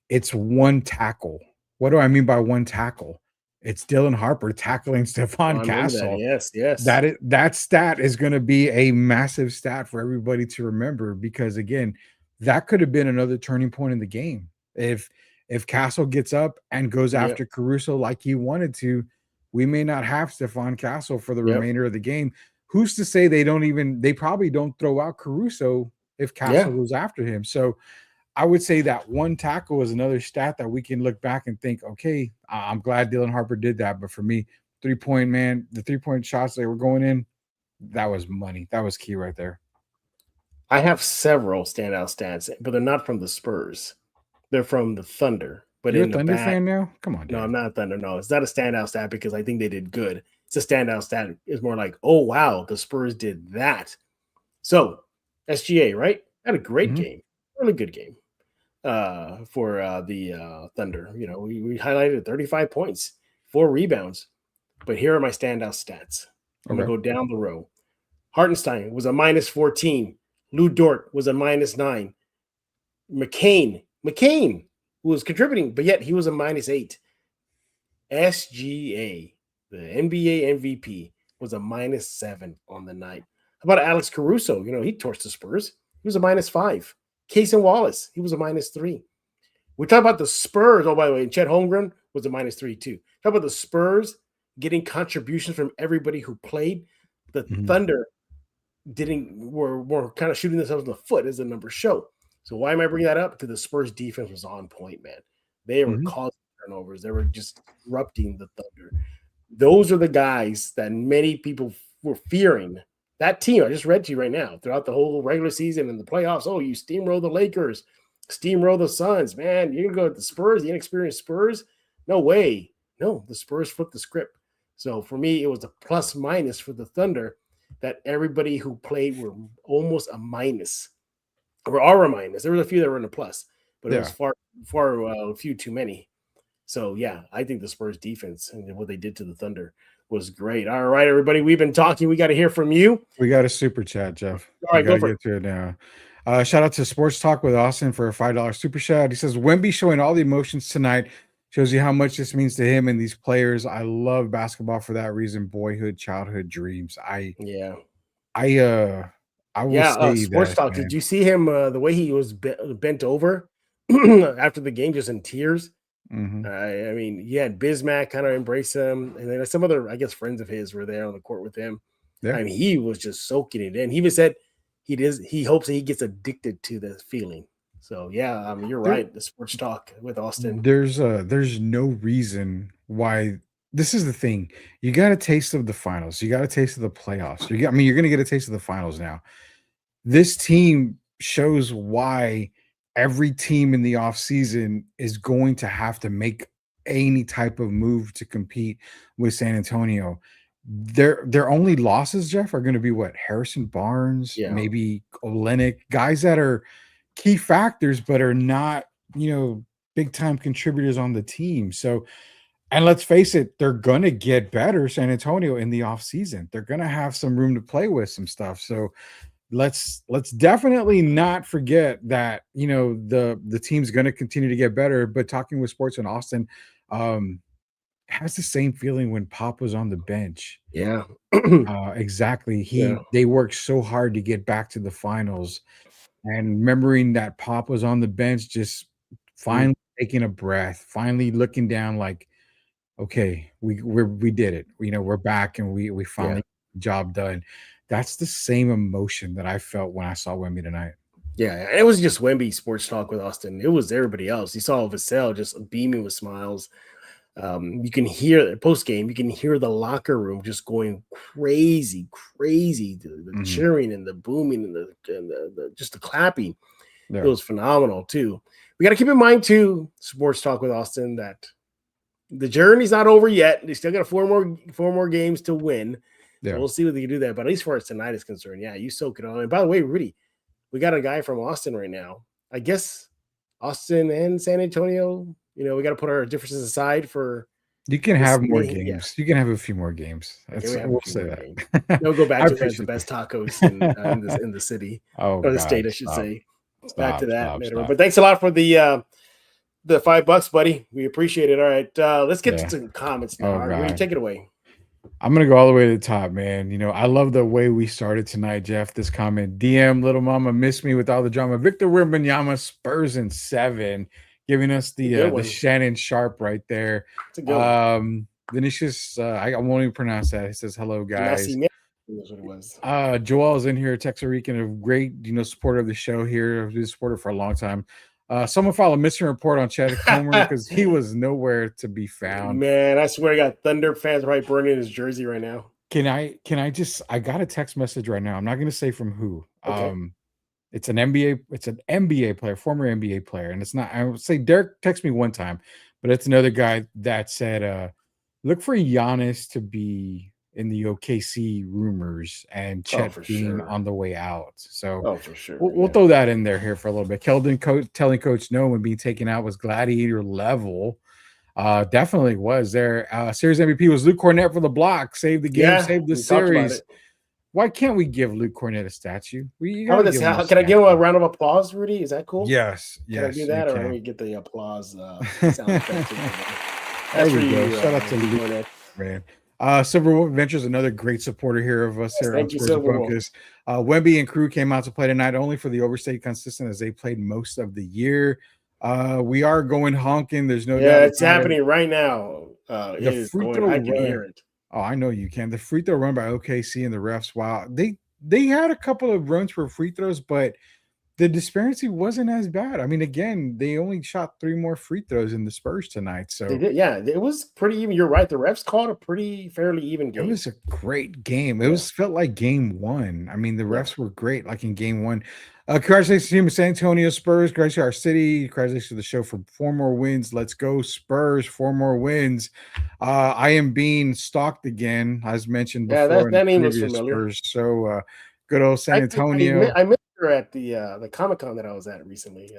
it's 1 tackle. What do I mean by 1 tackle? It's Dylan Harper tackling Stephon Castle. Yes. That stat is going to be a massive stat for everybody to remember, because again, that could have been another turning point in the game. If Castle gets up and goes after Caruso like he wanted to, we may not have Stephon Castle for the remainder of the game. Who's to say they probably don't throw out Caruso if Castle goes after him. So I would say that 1 tackle is another stat that we can look back and think, okay, I'm glad Dylan Harper did that. But for me, 3-point, man. The 3-point shots they were going in, that was money. That was key right there. I have several standout stats, but they're not from the Spurs. They're from the Thunder. But You're in a the Thunder back, fan now? Come on, no, dude. I'm not a Thunder. No, it's not a standout stat because I think they did good. It's a standout stat. It's more like, oh wow, the Spurs did that. So SGA, right? Had a great game, really good game for the Thunder. You know, we highlighted 35 points, 4 rebounds. But here are my standout stats. I'm gonna go down the row. Hartenstein was a -14. Lou Dort was a -9. McCain, who was contributing, but yet he was a -8. SGA, the NBA MVP, was a -7 on the night. How about Alex Caruso? You know, he torched the Spurs. He was a -5. Casey Wallace, he was a -3. We talk about the Spurs. Oh, by the way, Chet Holmgren was a -3 too. Talk about the Spurs getting contributions from everybody who played. The Thunder were kind of shooting themselves in the foot, as the numbers show. So why am I bringing that up? Because the Spurs defense was on point, man. They were causing turnovers. They were just disrupting the Thunder. Those are the guys that many people were fearing. That team, I just read to you right now, throughout the whole regular season and the playoffs, oh, you steamroll the Lakers, steamroll the Suns. Man, you're going to go with the Spurs, the inexperienced Spurs? No way. No, the Spurs flipped the script. So for me, it was a plus-minus for the Thunder that everybody who played were almost a minus. Or are a minus. There were a few that were in a plus, but it was far a few too many. So, yeah, I think the Spurs defense and what they did to the Thunder was great. All right, everybody, we've been talking. We got to hear from you. We got a super chat, Jeff. All right, go for get to it now. Shout out to Sports Talk with Austin for a $5 super chat. He says, Wemby showing all the emotions tonight shows you how much this means to him and these players. I love basketball for that reason. Boyhood, childhood dreams. I will say Sports that, Talk. man. Did you see him? The way he was bent over after the game, just in tears. I mean, he had Bismack kind of embrace him, and then some other, I guess, friends of his were there on the court with him. Yeah. I mean, he was just soaking it in. He even said he hopes that he gets addicted to the feeling. So yeah, I mean, you're right. The Sports Talk with Austin. There's no reason why. This is the thing. You got a taste of the finals. You got a taste of the playoffs. You're going to get a taste of the finals now. This team shows why every team in the offseason is going to have to make any type of move to compete with San Antonio. Their only losses, Jeff, are going to be what? Harrison Barnes, maybe Olynyk, guys that are key factors, but are not, big time contributors on the team. So, and let's face it, they're going to get better, San Antonio, in the offseason. They're going to have some room to play with some stuff. So let's definitely not forget that, the team's going to continue to get better. But talking with Sports in Austin, has the same feeling when Pop was on the bench. Yeah. Exactly. They worked so hard to get back to the finals. And remembering that Pop was on the bench, just finally taking a breath, finally looking down like, okay, we did it. We're back and we finally got the job done. That's the same emotion that I felt when I saw Wemby tonight. Yeah, it was just Wemby Sports Talk with Austin. It was everybody else. You saw Vassell just beaming with smiles. You can hear post game. You can hear the locker room just going crazy. The cheering and the booming and the just the clapping. Yeah. It was phenomenal too. We got to keep in mind too, Sports Talk with Austin, that the journey's not over yet. They still got four more games to win. Yeah. So we'll see what they can do there. But at least far as tonight is concerned, yeah, you soak it on. And by the way, Rudy, we got a guy from Austin right now. I guess Austin and San Antonio. We got to put our differences aside for. You can have more games. Yeah. You can have a few more games. We'll say that. We'll go back to the best tacos in the city or the state, I should say. Back to that. But thanks a lot for the $5, buddy. We appreciate it. All right, let's get to some comments now. Rudy, take it away. I'm gonna go all the way to the top, man. I love the way we started tonight, Jeff. This comment: DM Little Mama miss me with all the drama. Victor Wembanyama, Spurs in 7. Giving us the Shannon Sharp right there. Vinicius, I won't even pronounce that. He says, hello, guys. That's what it was. Joel's in here, Texas Rican, a great, supporter of the show here. I've been a supporter for a long time. Someone filed a missing report on Chad Comer because he was nowhere to be found. Man, I swear I got Thunder fans right burning his jersey right now. I got a text message right now. I'm not going to say from who. Okay. It's an NBA player, former NBA player. And it's not, I would say Derek texted me one time, but it's another guy that said, look for Giannis to be in the OKC rumors and Chet being on the way out. So for sure. We'll throw that in there here for a little bit. Keldon telling Coach no when being taken out was gladiator level. Definitely was there. Series MVP was Luke Cornett for the block. Saved the game, saved the series. Why can't we give Luke Cornett a statue? How about this? Can I give him a round of applause, Rudy? Is that cool? Yes. Can I do that, or let me get the applause sound effect? There we go. Shout out to Luke Cornett, man. Silver Ventures, another great supporter here of us here on Spurs Focus. Wemby and crew came out to play tonight only for the overstayed consistent as they played most of the year. We are going honking. There's no doubt. It's happening right now. The free throw I can hear it. Oh, I know you can. The free throw run by OKC and the refs. Wow, they had a couple of runs for free throws, but the disparity wasn't as bad. I mean, again, they only shot 3 more free throws in the Spurs tonight. So they did, it was pretty even. You're right. The refs called a pretty fairly even game. It was a great game. It felt like game 1. I mean, the refs were great, like in game 1. Congratulations to the team of San Antonio Spurs. Congratulations to our city. Congratulations to the show for 4 more wins. Let's go Spurs. 4 more wins. I am being stalked again, as mentioned before. That name was familiar. Spurs. So good old San Antonio. I met her at the Comic-Con that I was at recently.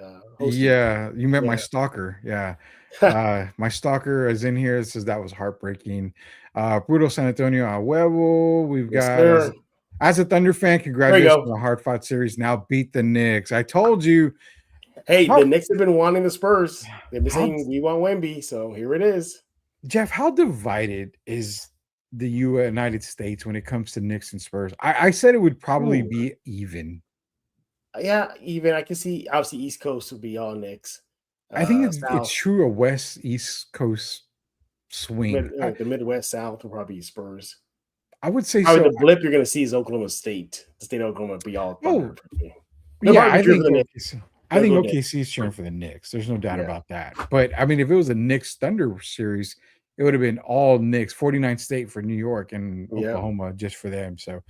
Yeah, you met my stalker. Yeah. My stalker is in here. It says that was heartbreaking. Brutal San Antonio a huevo. We've got as a Thunder fan, congratulations on the hard-fought series. Now beat the Knicks. I told you. Hey, the Knicks have been wanting the Spurs. They've been saying we want Wemby, so here it is. Jeff, how divided is the United States when it comes to Knicks and Spurs? I said it would probably be even. Yeah, even. I can see, obviously, East Coast would be all Knicks. I think it's true a West-East Coast swing. The Midwest South will probably be Spurs. I would say probably the blip you're going to see is Oklahoma State. The state of Oklahoma will be all. I think OKC is cheering for the Knicks. There's no doubt about that. But, I mean, if it was a Knicks-Thunder series, it would have been all Knicks, 49 State for New York and Oklahoma just for them. So,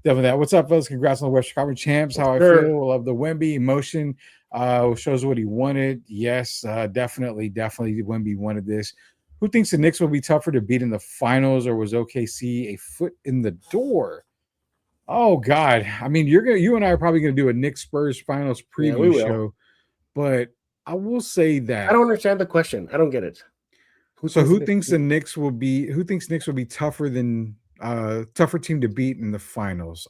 definitely that. What's up, fellas? Congrats on the Western Conference champs. How I feel. Love the Wemby emotion. Shows what he wanted. Yes, definitely. Wemby wanted this. Who thinks the Knicks will be tougher to beat in the finals, or was OKC a foot in the door? Oh God! I mean, you and I are probably going to do a Knicks Spurs finals preview show, but I will say that I don't understand the question. I don't get it. Who thinks Knicks will be tougher than tougher team to beat in the finals?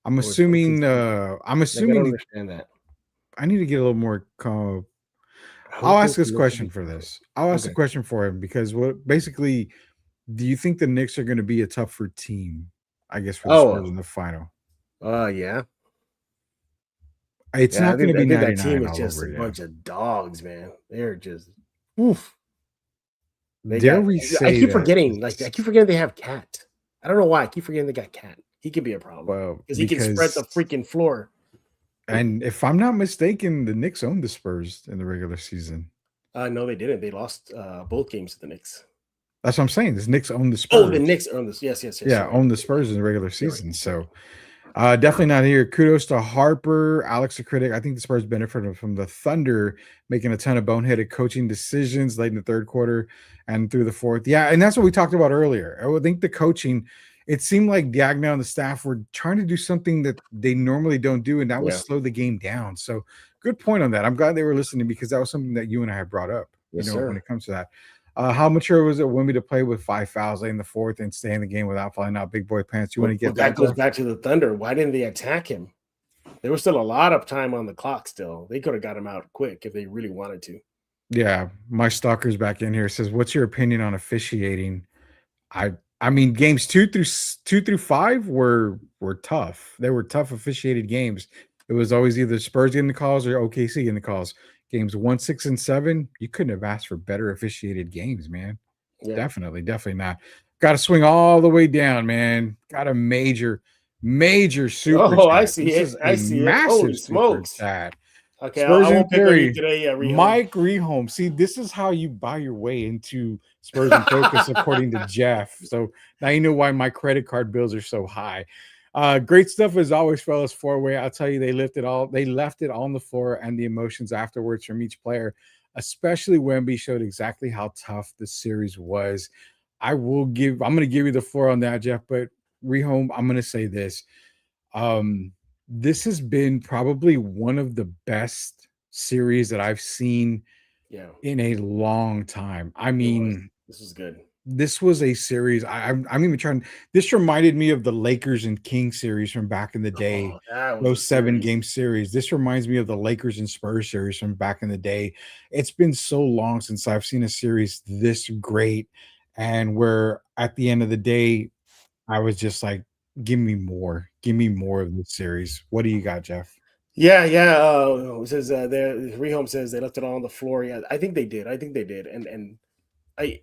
I'm assuming. I don't understand that. I need to get a little more. I'll ask this question for this. I'll ask the question for him because basically, do you think the Knicks are going to be a tougher team? I guess for the Spurs in the final. Yeah. It's not going to be 99 that team is just a bunch of dogs, man. They're just oof. I keep forgetting they have Cat. I don't know why. I keep forgetting they got Cat. He could be a problem. Well, because he can spread the freaking floor. And if I'm not mistaken, the Knicks owned the Spurs in the regular season. No, they didn't. They lost both games to the Knicks. That's what I'm saying. The Knicks owned the Spurs. Oh, the Knicks owned this. Yes. Yeah, owned the Spurs in the regular season. So definitely not here. Kudos to Harper, Alex the critic. I think the Spurs benefited from the Thunder making a ton of boneheaded coaching decisions late in the third quarter and through the fourth. Yeah, and that's what we talked about earlier. I would think the coaching, it seemed like Diagnell and the staff were trying to do something that they normally don't do, and that was slow the game down. So good point on that. I'm glad they were listening because that was something that you and I had brought up, when it comes to that. How mature was it Wemby to play with 5 fouls in the fourth and stay in the game without falling out big boy pants? You want to get that goes back to the Thunder. Why didn't they attack him? There was still a lot of time on the clock still. They could have got him out quick if they really wanted to. Yeah, my stalker's back in here. Says, what's your opinion on officiating? I mean, games 2 through 5 were tough. They were tough officiated games. It was always either Spurs getting the calls or OKC getting the calls. Games 1, 6, and 7, you couldn't have asked for better officiated games, man. Yeah. Definitely not. Got to swing all the way down, man. Got a major super. I see it. I see massive it. Holy smokes! Chat. Okay, Spurs I in won't pick on you theory. today, Rehome. Mike Rehome. See, this is how you buy your way into Spurs in Focus, according to Jeff. So now you know why my credit card bills are so high. Great stuff as always, fellas. Four-way. I'll tell you, they left it on the floor, and the emotions afterwards from each player, especially Wemby, showed exactly how tough the series was. I'm going to give you the floor on that, Jeff. But Rehome, I'm going to say this. This has been probably one of the best series that I've seen in a long time. I mean, this was good. This was a series. I'm even trying. This reminded me of the Lakers and Kings series from back in the day. Those 7-game series. This reminds me of the Lakers and Spurs series from back in the day. It's been so long since I've seen a series this great, and where at the end of the day, I was just like, give me more of this series. What do you got, Jeff? Yeah. It says Rehome says they left it all on the floor. Yeah, I think they did. And I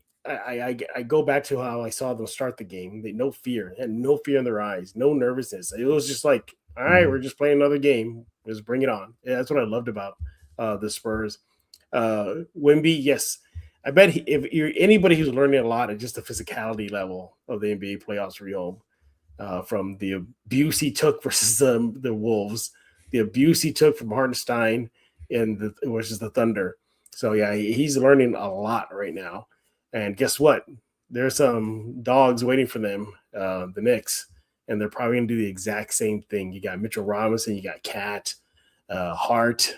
go back to how I saw them start the game. No fear, and no fear in their eyes, no nervousness. It was just like, all right, we're just playing another game. Just bring it on. Yeah, that's what I loved about the Spurs. Wemby, yes. I bet if you're anybody who's learning a lot at just the physicality level of the NBA playoffs, Rehome, from the abuse he took versus the Wolves, the abuse he took from Hartenstein versus the Thunder. So yeah, he's learning a lot right now. And guess what? There's some dogs waiting for them, the Knicks, and they're probably going to do the exact same thing. You got Mitchell Robinson, you got Cat, Hart.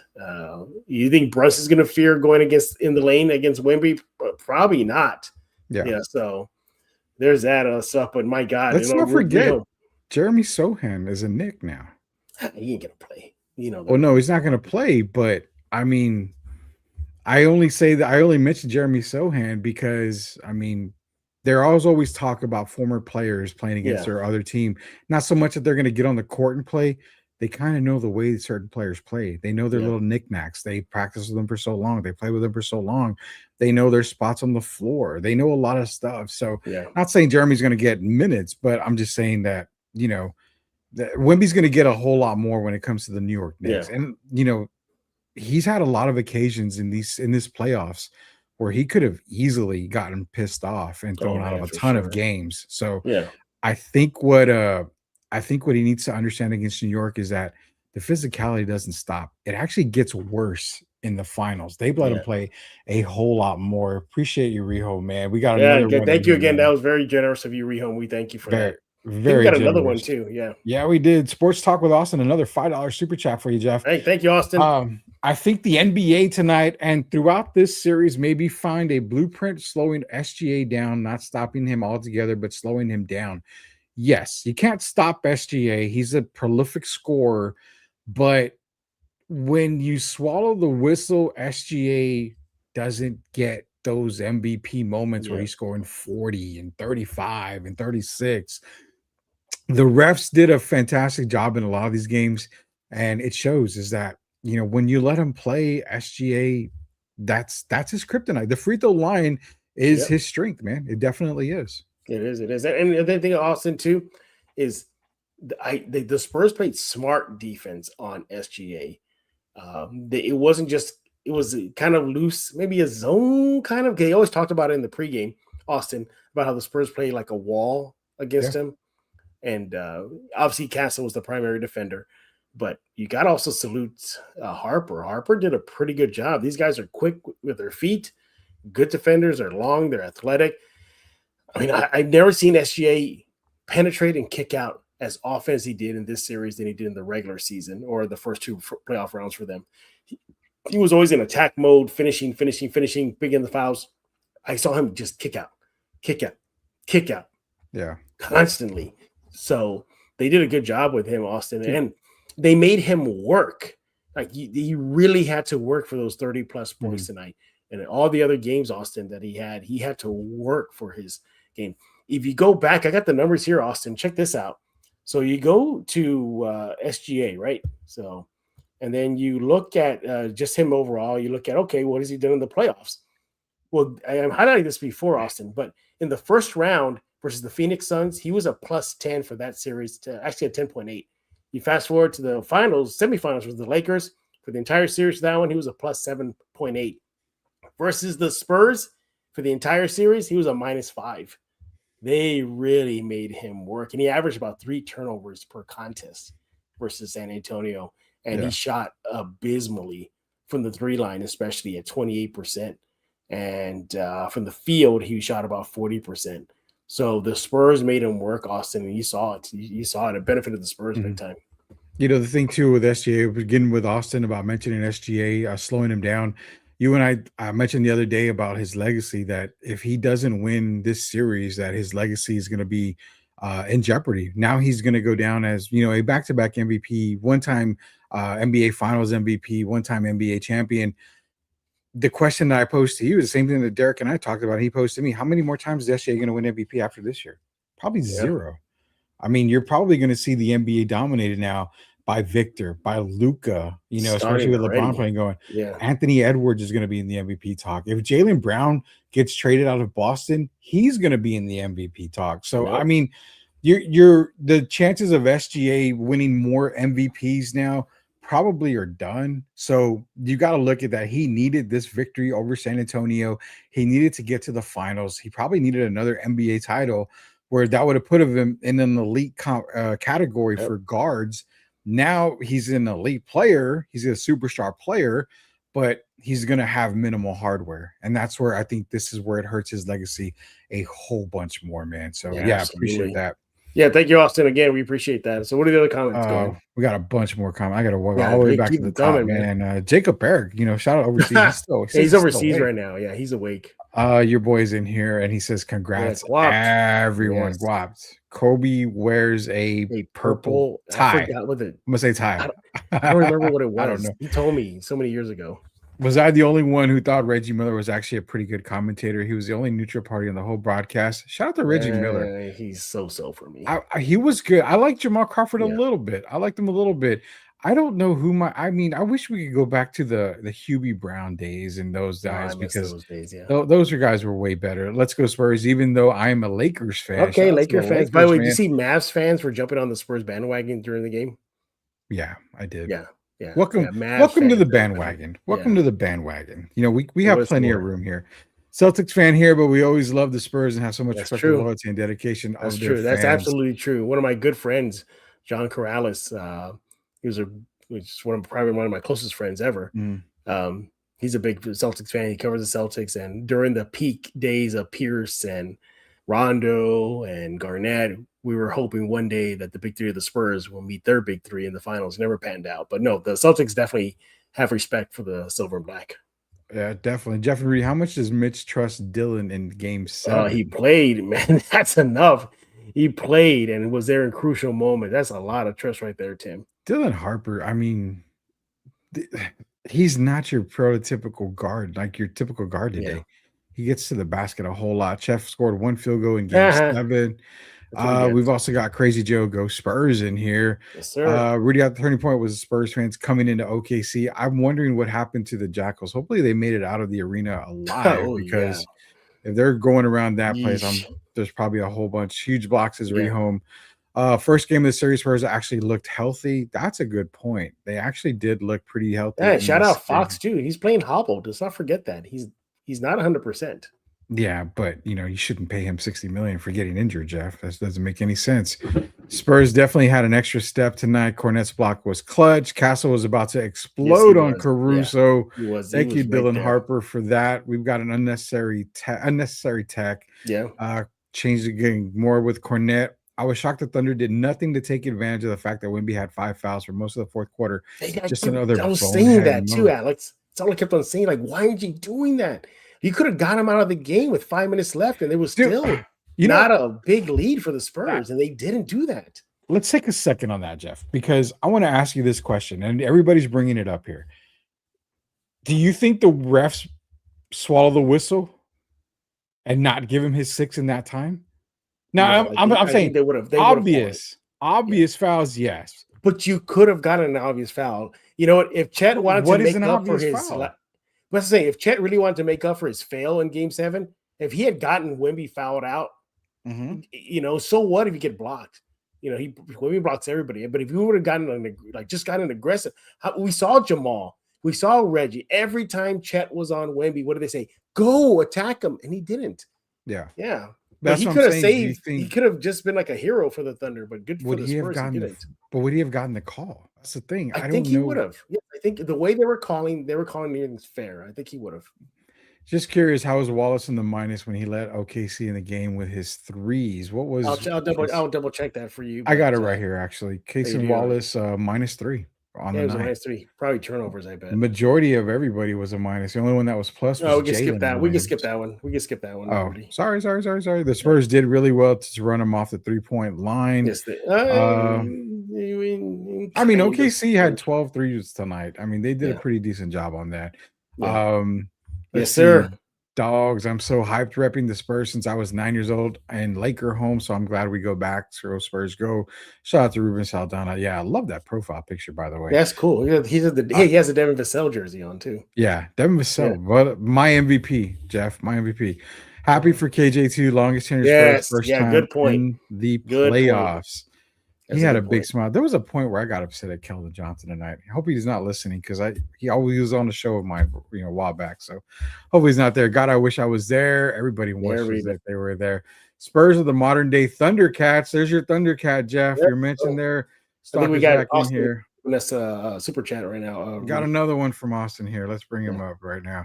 You think Brunson's going to fear going in the lane against Wemby? Probably not. Yeah. So there's that stuff. But my God, let's not forget Jeremy Sohan is a Knick now. He ain't gonna play. Oh no, he's not going to play. But I mean, I only mention Jeremy Sohan because I mean, there always talk about former players playing against their other team. Not so much that they're going to get on the court and play. They kind of know the way certain players play. They know their little knickknacks. They practice with them for so long. They play with them for so long. They know their spots on the floor. They know a lot of stuff. So not saying Jeremy's going to get minutes, but I'm just saying that, that Wemby's going to get a whole lot more when it comes to the New York Knicks. And, he's had a lot of occasions in this playoffs where he could have easily gotten pissed off and thrown out of a ton of games. So I think what he needs to understand against New York is that the physicality doesn't stop. It actually gets worse in the finals. They've let him play a whole lot more. Appreciate you, Rehome, man. We got another one. Thank you again. That was very generous of you, Rehome. We thank you for that. Very got generous. Another one too. Yeah, we did. Sports Talk with Austin. Another $5 super chat for you, Jeff. Hey, thank you, Austin. I think the NBA tonight and throughout this series maybe find a blueprint slowing SGA down, not stopping him altogether, but slowing him down. Yes, you can't stop SGA. He's a prolific scorer, but when you swallow the whistle, SGA doesn't get those MVP moments where he's scoring 40 and 35 and 36. The refs did a fantastic job in a lot of these games, and it shows is that, when you let him play SGA, that's his kryptonite. The free throw line is his strength, man. It definitely is. It is. And the other thing, Austin, too, is the Spurs played smart defense on SGA. It wasn't just – it was kind of loose, maybe a zone kind of – they always talked about it in the pregame, Austin, about how the Spurs played like a wall against him. And obviously Castle was the primary defender. But you got to also salute Harper. Harper did a pretty good job. These guys are quick with their feet, good defenders. They're long, they're athletic. I mean, I've never seen SGA penetrate and kick out as often as he did in this series than he did in the regular season or the first two playoff rounds for them. He was always in attack mode, finishing, big in the fouls. I saw him just kick out. Yeah. Constantly. So they did a good job with him, Austin. And they made him work. Like he really had to work for those 30-plus points tonight. And in all the other games, Austin, that he had to work for his game. If you go back, I got the numbers here, Austin. Check this out. So you go to SGA, right? So, and then you look at just him overall. You look at, okay, what has he done in the playoffs? Well, I am highlighting this before, Austin, but in the first round versus the Phoenix Suns, he was a plus 10 for that series, to actually a 10.8. You fast forward to the finals, semifinals with the Lakers For the entire series, that one, he was a plus 7.8. Versus the Spurs, for the entire series, he was a -5. They really made him work. And he averaged about 3 turnovers per contest versus San Antonio. And he shot abysmally from the 3 line, especially at 28%. And from the field, he shot about 40%. So the Spurs made him work, Austin, and you saw it. You saw it. It benefited the Spurs big time. You know, the thing too with SGA, beginning with Austin about mentioning SGA, slowing him down. You and I mentioned the other day about his legacy, that if he doesn't win this series, that his legacy is going to be in jeopardy. Now he's going to go down as, you know, a back-to-back MVP, one-time NBA Finals MVP, one-time NBA champion. The question that I posed to you is the same thing that Derek and I talked about. He posed to me, how many more times is SGA going to win MVP after this year? Probably zero. I mean, you're probably going to see the NBA dominated now by Victor, by Luka, you know, especially with LeBron playing going. Anthony Edwards is going to be in the MVP talk. If Jaylen Brown gets traded out of Boston, he's going to be in the MVP talk. So, I mean, you're the chances of SGA winning more MVPs now probably are done. So you got to look at that. He needed this victory over San Antonio. He needed to get to the finals. He probably needed another NBA title, where that would have put him in an elite category for guards. Now he's an elite player. He's a superstar player, but he's going to have minimal hardware. And that's where I think this is where it hurts his legacy a whole bunch more, man. So, yeah, appreciate that. Yeah, thank you, Austin. Again, we appreciate that. So what are the other comments going? We got a bunch more comments. I got to walk all the way back to the top, man. Jacob Berg, you know, shout out overseas. He's overseas right now. Yeah, he's awake. Your boy's in here, and he says, congrats, everyone. Guaps. Kobe wears a purple tie. I forgot what I'm going to say tie. I don't remember what it was. I don't know. He told me so many years ago. Was I the only one who thought Reggie Miller was actually a pretty good commentator? He was the only neutral party on the whole broadcast. Shout out to Reggie Miller. He's so for me. He was good. I like Jamal Crawford a little bit. I liked him a little bit. I don't know who I wish we could go back to the Hubie Brown days and those guys, because those days, those guys were way better. Let's go Spurs, even though I'm a Lakers fan. Okay, Lakers fans. By the way, did you see Mavs fans were jumping on the Spurs bandwagon during the game? Yeah, I did. Yeah. Welcome to the bandwagon. Welcome to the bandwagon. You know, we have plenty of room here. Celtics fan here, but we always love the Spurs and have so much respect, loyalty, and dedication. That's true. That's absolutely true. One of my good friends, John Corrales, he was one of my closest friends ever. He's a big Celtics fan. He covers the Celtics, and during the peak days of Pierce and Rondo and Garnett, we were hoping one day that the big three of the Spurs will meet their big three in the finals. Never panned out. But no, the Celtics definitely have respect for the silver and black. Yeah, definitely. Jeff and Rudy, how much does Mitch trust Dylan in game 7? He played, man. That's enough. He played and was there in crucial moments. That's a lot of trust right there, Tim. Dylan Harper, I mean, he's not your prototypical guard, like your typical guard today. Yeah. He gets to the basket a whole lot. Chef scored 1 field goal in game 7. We've also got Crazy Joe Go Spurs in here. Yes, sir. Rudy at the turning point was Spurs fans coming into OKC. I'm wondering what happened to the Jackals. Hopefully they made it out of the arena alive, because if they're going around that place, there's probably a whole bunch. Huge blocks is rehome. First game of the series, Spurs actually looked healthy. That's a good point. They actually did look pretty healthy. Yeah, shout out Fox too. He's playing hobbled. Let's not forget that. He's not 100%. Yeah, but you shouldn't pay him $60 million for getting injured, Jeff. That doesn't make any sense. Spurs definitely had an extra step tonight. Cornet's block was clutch. Castle was about to explode on Caruso. Yeah, Thank you, Dylan Harper, for that. We've got an unnecessary tech. Yeah. Changed the game more with Cornet. I was shocked that Thunder did nothing to take advantage of the fact that Wemby had 5 fouls for most of the fourth quarter. I was saying that too, Alex. That's all I kept on saying. Like, why aren't you doing that? You could have got him out of the game with 5 minutes left, and it was still not a big lead for the Spurs, and they didn't do that. Let's take a second on that, Jeff, because I want to ask you this question, and everybody's bringing it up here. Do you think the refs swallow the whistle and not give him his 6 in that time? Now, I'm saying they would have obvious fouls, yes. But you could have gotten an obvious foul. You know what? If Chet wanted to make up for his foul? Let's say if Chet really wanted to make up for his fail in game 7, if he had gotten Wemby fouled out, so what if he get blocked? he Wemby blocks everybody. But if you would have gotten aggressive, we saw Jamal, we saw Reggie. Every time Chet was on Wemby, what did they say? Go attack him, and he didn't. Yeah. But That's he what could I'm have saying. saved. He could have just been like a hero for the Thunder, but good for the Spurs. He didn't. But would he have gotten the call? That's the thing. I think he would have. Yeah, I think the way they were calling things fair. I think he would have. Just curious, how was Wallace in the minus when he let OKC in the game with his threes? What was? I'll double check that for you. I got it right here, actually. Casey Wallace -3 on the night. -3. Probably turnovers, I bet. The majority of everybody was a minus. The only one that was plus was we can skip that. We can skip that one. Oh, sorry. The Spurs did really well to run them off the 3-point line. Yes, OKC had 12 threes tonight. I mean, they did a pretty decent job on that. Yeah. Yes, sir. Dogs. I'm so hyped repping the Spurs since I was 9 years old and Laker home. So I'm glad we go back. So Spurs go. Shout out to Ruben Saldana. Yeah, I love that profile picture, by the way. That's cool. He has a Devin Vassell jersey on too. Yeah, Devin Vassell. But my MVP, Jeff. My MVP. Happy for KJ2, longest tenure Spurs first time good point. in the playoffs. He had a big smile. There was a point where I got upset at Keldon Johnson tonight. I hope he's not listening because he always was on the show of mine, a while back. So hopefully he's not there. God, I wish I was there. Everybody wishes that they were there. Spurs are the modern day Thundercats. There's your Thundercat, Jeff. You're mentioned there. I think we got Austin here. That's super chat right now. Got another one from Austin here. Let's bring him up right now.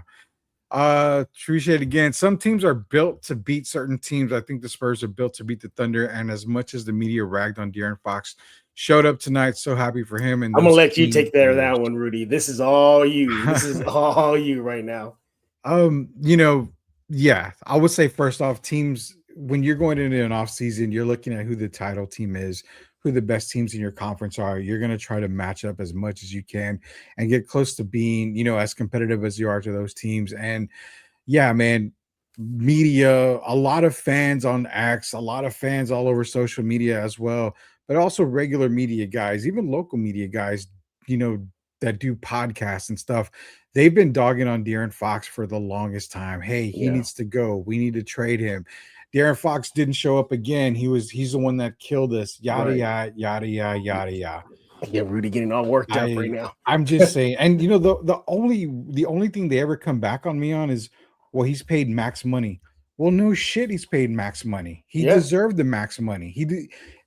Appreciate it again. Some teams are built to beat certain teams. I think the Spurs are built to beat the Thunder. And as much as the media ragged on De'Aaron Fox, showed up tonight. So happy for him. And I'm gonna let you take that one, Rudy. This is all you. This is all you right now. Yeah, I would say first off, teams, when you're going into an off season, you're looking at who the title team is, who the best teams in your conference are. You're going to try to match up as much as you can and get close to being, as competitive as you are to those teams. And yeah, man, media, a lot of fans on X, a lot of fans all over social media as well, but also regular media guys, even local media guys, that do podcasts and stuff. They've been dogging on De'Aaron Fox for the longest time. Hey, he needs to go. We need to trade him. De'Aaron Fox didn't show up again. He's the one that killed us. Yada yada yada yada yada. Yeah, Rudy getting all worked up right now. I'm just saying, and the only thing they ever come back on me on is, well, he's paid max money. Well, no shit, he's paid max money. He deserved the max money.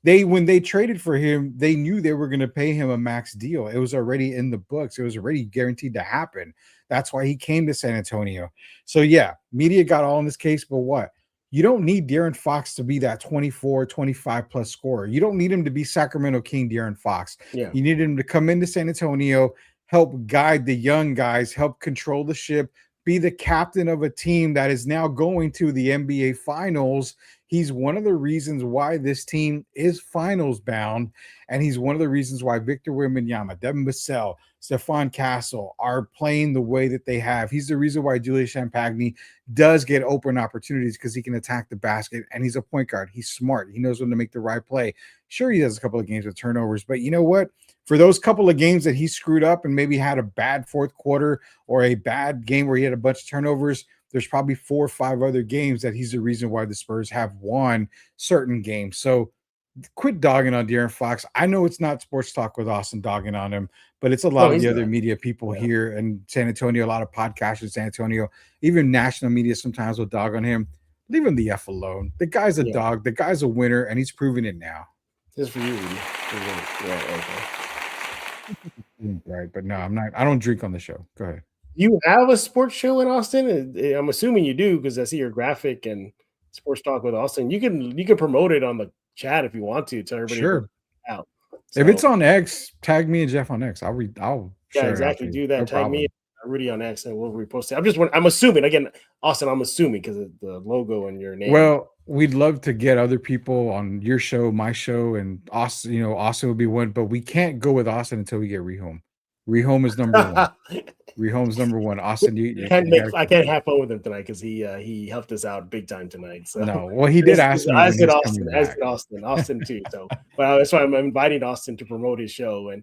When they traded for him, they knew they were going to pay him a max deal. It was already in the books. It was already guaranteed to happen. That's why he came to San Antonio. So yeah, media got all in this case, but what? You don't need De'Aaron Fox to be that 24, 25 plus scorer. You don't need him to be Sacramento King De'Aaron Fox. Yeah. You need him to come into San Antonio, help guide the young guys, help control the ship, be the captain of a team that is now going to the NBA Finals. He's one of the reasons why this team is finals bound, and he's one of the reasons why Victor Wembanyama, Devin Vassell, Stephon Castle are playing the way that they have. He's the reason why Julius Champagny does get open opportunities because he can attack the basket, and he's a point guard. He's smart. He knows when to make the right play. Sure, he has a couple of games with turnovers, but you know what? For those couple of games that he screwed up and maybe had a bad fourth quarter or a bad game where he had a bunch of turnovers, there's probably 4 or 5 other games that he's the reason why the Spurs have won certain games. So quit dogging on De'Aaron Fox. I know it's not Sports Talk with Austin dogging on him, but it's a lot of the other media people here in San Antonio, a lot of podcasts in San Antonio, even national media sometimes will dog on him. Leave him the F alone. The guy's a dog. The guy's a winner, and he's proving it now. This for you. Right, but no, I'm not. I don't drink on the show. Go ahead. You have a sports show in Austin? I'm assuming you do because I see your graphic and Sports Talk with Austin. You can promote it on the chat if you want to everybody. Sure. Out. So, if it's on X, tag me and Jeff on X. I'll share exactly. Do that. No tag problem. me and Rudy on X and we'll repost it. I'm assuming again, Austin. I'm assuming because of the logo and your name. Well, we'd love to get other people on your show, my show, and Austin. Austin would be one, but we can't go with Austin until we get Rehome. Rehome is number one. Rehome's number one. Austin, I can't have fun with him tonight because he helped us out big time tonight. So no, well, he did ask me. As did Austin too. So, well, that's why I'm inviting Austin to promote his show,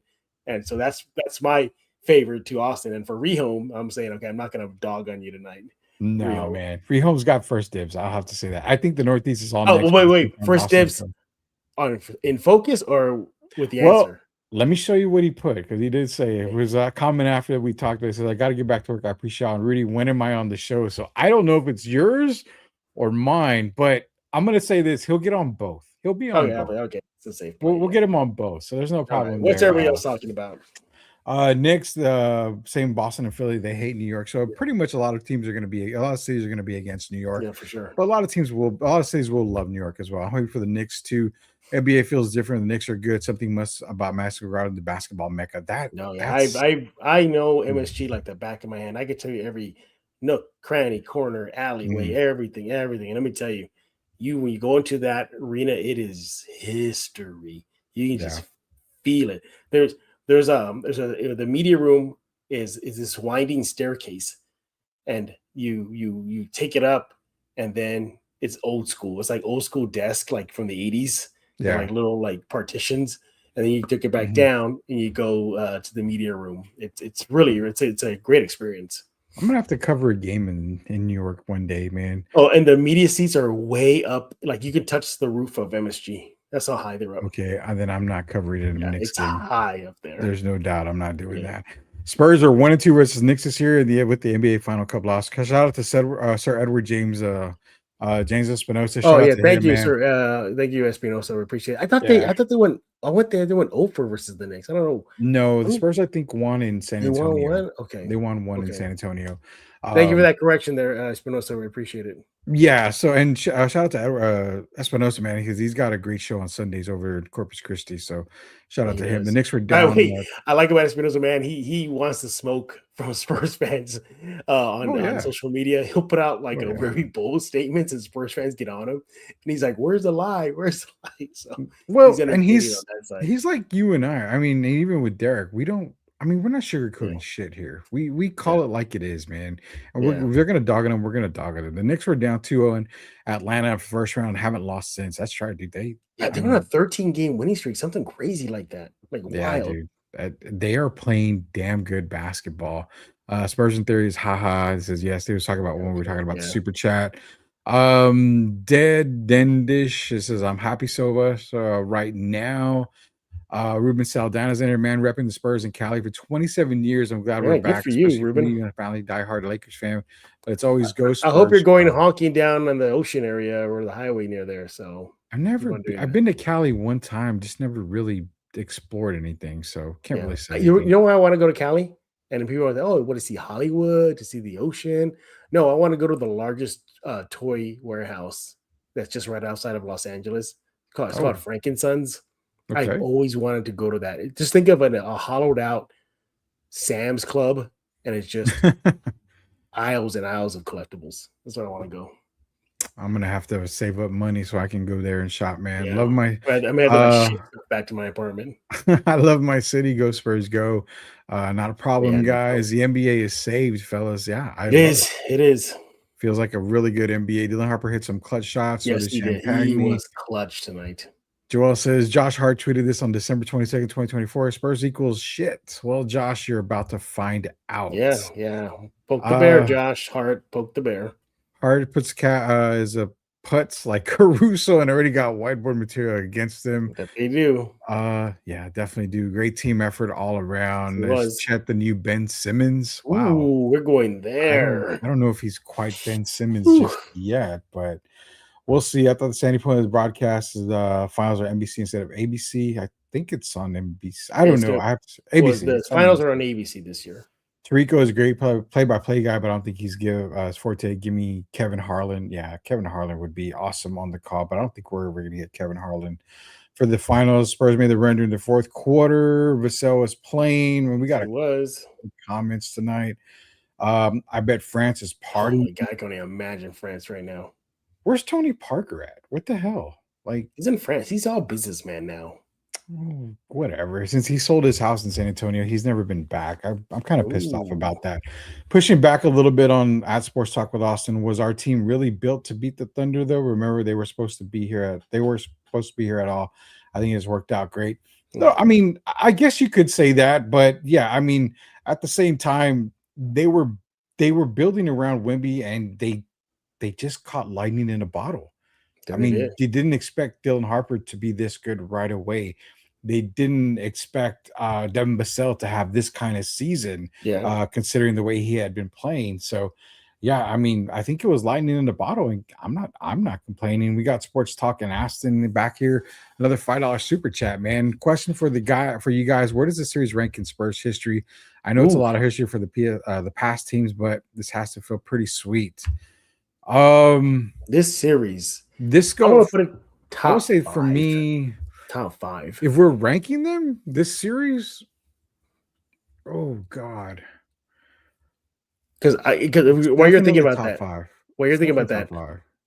and so that's my favorite to Austin. And for Rehome, I'm saying, okay, I'm not gonna dog on you tonight. No, Rehome. man, Rehome's got first dibs. I'll have to say that. I think the Northeast is all. Oh, wait, first dibs. in focus or with the Well, answer? let me show you what he put, because he did say it was a comment after we talked. He says, "I got to get back to work. I appreciate y'all. And Rudy, when am I on the show?" So I don't know if it's yours or mine, but I'm gonna say this: he'll get on both. He'll be Oh on yeah, both. okay, it's a safe play. We'll Yeah. get him on both, so there's no All right. problem What's there. everybody else talking about? Next, same Boston and Philly. They hate New York, so pretty much a lot of cities are going to be against New York. Yeah, for sure. But a lot of cities will love New York as well. I'm hoping for the Knicks too. NBA feels different. The Knicks are good. Something must about Madison regarding the basketball mecca. No, yeah, That's I know MSG like the back of my hand. I can tell you every nook, cranny, corner, alleyway, Mm. everything. And let me tell you, when you go into that arena, it is history. You can Yeah. just feel it. There's the media room is this winding staircase, and you take it up, and then it's old school. It's like old school desk, like from the 80s. They're Yeah. like little like partitions, and then you took it back Mhm. down and you go to the media room. It's really it's a great experience. I'm gonna have to cover a game in New York one day, man. Oh, and the media seats are way up, like you can touch the roof of MSG. That's how high they're up. Okay, and then I'm not covering it in the Yeah, Knicks it's game. high up there. There's no doubt I'm not doing Yeah. that. Spurs are 1-2 versus Knicks this year with the NBA Final Cup loss. Shout out to Sir Edward James, James Espinosa. Shout Oh out yeah, to thank him, you, man. sir. Thank you, Espinosa. We appreciate it. Yeah. I thought they went. I went there. They went 0 for versus the Knicks. I don't know. No, the Ooh. Spurs I think won in San They won Antonio. one. Okay. They won one in Okay. San Antonio. Thank you for that correction there, Espinosa. We appreciate it. Yeah. So and shout out to Espinosa, man, because he's got a great show on Sundays over in Corpus Christi. So shout out He to him. The does. Knicks were By the down. way, I like about Espinosa, man. He wants to smoke from Spurs fans on social media. He'll put out like a very bold statements, and Spurs fans get on him, and he's like, "Where's the lie? Where's the lie?" So Well, he's and on that side. he's like you and I mean, even with Derek, we're not sugarcoating shit here. We call it like it is, man. And if they're gonna dog on them, we're gonna dog on them. The Knicks were down 2-0 in Atlanta first round, haven't lost since. That's right, dude. They're on a 13-game winning streak, something crazy like that. Like wild. Dude. They are playing damn good basketball. Spurs in theory is haha. It says yes. They was talking about when we were talking about the super chat. Dead Dendish. It says I'm happy Sova. So right now. Ruben Saldana's in here, man, repping the Spurs in Cali for 27 years. I'm glad we're back. Good for you, Ruben. Me and a family diehard Lakers fan, but it's always Ghost. I hope you're going honking down on the ocean area or the highway near there. So I've been to Cali one time, just never really explored anything. So can't really say. You know why I want to go to Cali? And people are like, oh, what to see Hollywood, to see the ocean? No, I want to go to the largest toy warehouse that's just right outside of Los Angeles. It's called Frankensons. Okay. I've always wanted to go to that. Just think of a hollowed out Sam's Club, and it's just aisles and aisles of collectibles. That's where I want to go. I'm gonna have to save up money so I can go there and shop, man. Yeah. Love my. I may have to ship back to my apartment. I love my city. Go Spurs, go! Not a problem, guys. The NBA is saved, fellas. Yeah, it is. Feels like a really good NBA. Dylan Harper hit some clutch shots. Yes, he did. He was clutch tonight. Joel says, Josh Hart tweeted this on December 22nd, 2024. Spurs equals shit. Well, Josh, you're about to find out. Yeah. Poke the bear, Josh Hart. Poke the bear. Hart puts is a putts like Caruso and already got whiteboard material against him. That they do. Yeah, definitely do. Great team effort all around. Chet, the new Ben Simmons. Wow. Ooh, we're going there. I don't know if he's quite Ben Simmons just yet, but we'll see. I thought the standing point of the broadcast is the finals are NBC instead of ABC. I think it's on NBC. I don't know. I have to, ABC. The finals are on ABC this year. Tarico is a great play-by-play guy, but I don't think he's his forte. Give me Kevin Harlan. Yeah, Kevin Harlan would be awesome on the call, but I don't think we're ever going to get Kevin Harlan for the finals. Spurs made the run during the fourth quarter. Vassell was playing. When we got comments tonight. I bet France is partying. Oh my God, I can't even imagine France right now. Where's Tony Parker at? What the hell? Like, he's in France. He's all businessman now. Whatever. Since he sold his house in San Antonio, he's never been back. I'm kind of pissed off about that. Pushing back a little bit on at Sports Talk with Austin, was our team really built to beat the Thunder though? Remember, they were supposed to be here at all. I think it's worked out great. No, I mean, I guess you could say that, but yeah, I mean, at the same time, they were building around Wemby, and they just caught lightning in a bottle. I mean, they didn't expect Dylan Harper to be this good right away. They didn't expect Devin Vassell to have this kind of season, considering the way he had been playing. So, yeah, I mean, I think it was lightning in the bottle, and I'm not complaining. We got Sports Talk and Aston back here. Another $5 super chat, man. Question for you guys: where does the series rank in Spurs history? I know it's a lot of history for the past teams, but this has to feel pretty sweet. This series, I want to put it top. I would say 5. for me, top 5. If we're ranking them, this series, oh god, because while you're thinking about that, 5. While you're thinking about that,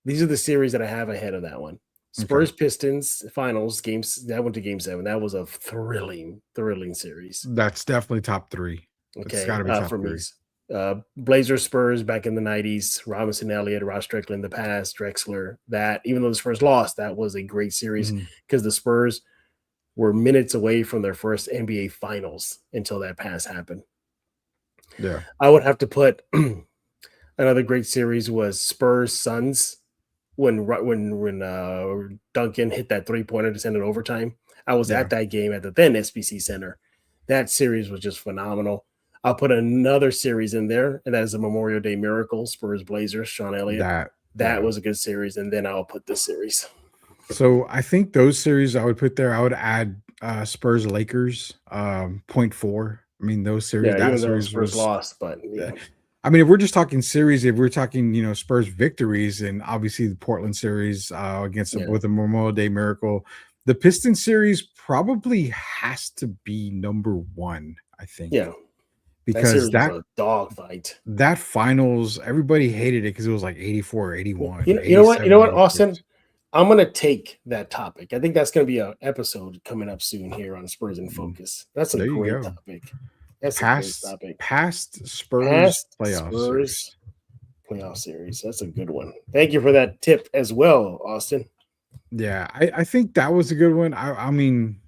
these are the series that I have ahead of that one. Spurs Pistons finals games that went to Game 7. That was a thrilling series. That's definitely top 3. Okay, it's got to be top for 3. me. Blazers Spurs back in the 90s, Robinson, Elliott, Ross Strickland, the past, Drexler. That even though the Spurs lost, that was a great series because the Spurs were minutes away from their first NBA Finals until that pass happened. Yeah, I would have to put another great series was Spurs Suns when Duncan hit that 3-pointer to send it overtime. I was at that game at the then SBC Center. That series was just phenomenal. I'll put another series in there, and that is a Memorial Day Miracle, Spurs Blazers, Sean Elliott. That was a good series, and then I'll put this series. So I think those series I would put there. I would add Spurs Lakers 0.4. I mean, those series. Yeah, even though Spurs lost, but yeah. I mean, if we're just talking series, if we're talking, Spurs victories, and obviously the Portland series with the Memorial Day Miracle, the Pistons series probably has to be number 1. I think. Yeah. Because that was a dog fight. That finals, everybody hated it because it was like 84 or 81. You know what, Austin? I'm going to take that topic. I think that's going to be an episode coming up soon here on Spurs in Focus. That's a great topic. That's a great topic. Past Spurs playoff series. That's a good one. Thank you for that tip as well, Austin. Yeah, I think that was a good one. I mean,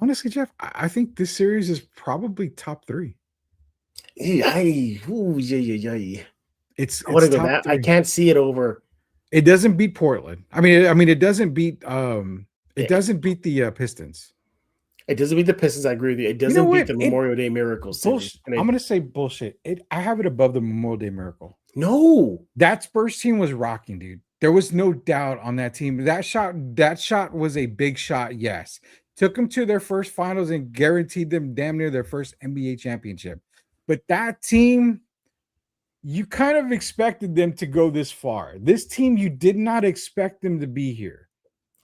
honestly, Jeff, I think this series is probably top 3. It's I want to go that. I can't see it over. It doesn't beat Portland. I mean, it doesn't beat doesn't beat the Pistons. It doesn't beat the Pistons. I agree with you. It doesn't beat the Memorial Day Miracle series. I'm going to say bullshit. I have it above the Memorial Day Miracle. No, that Spurs team was rocking, dude. There was no doubt on that team. That shot was a big shot. Yes. Took them to their first finals and guaranteed them damn near their first NBA championship. But that team, you kind of expected them to go this far. This team, you did not expect them to be here.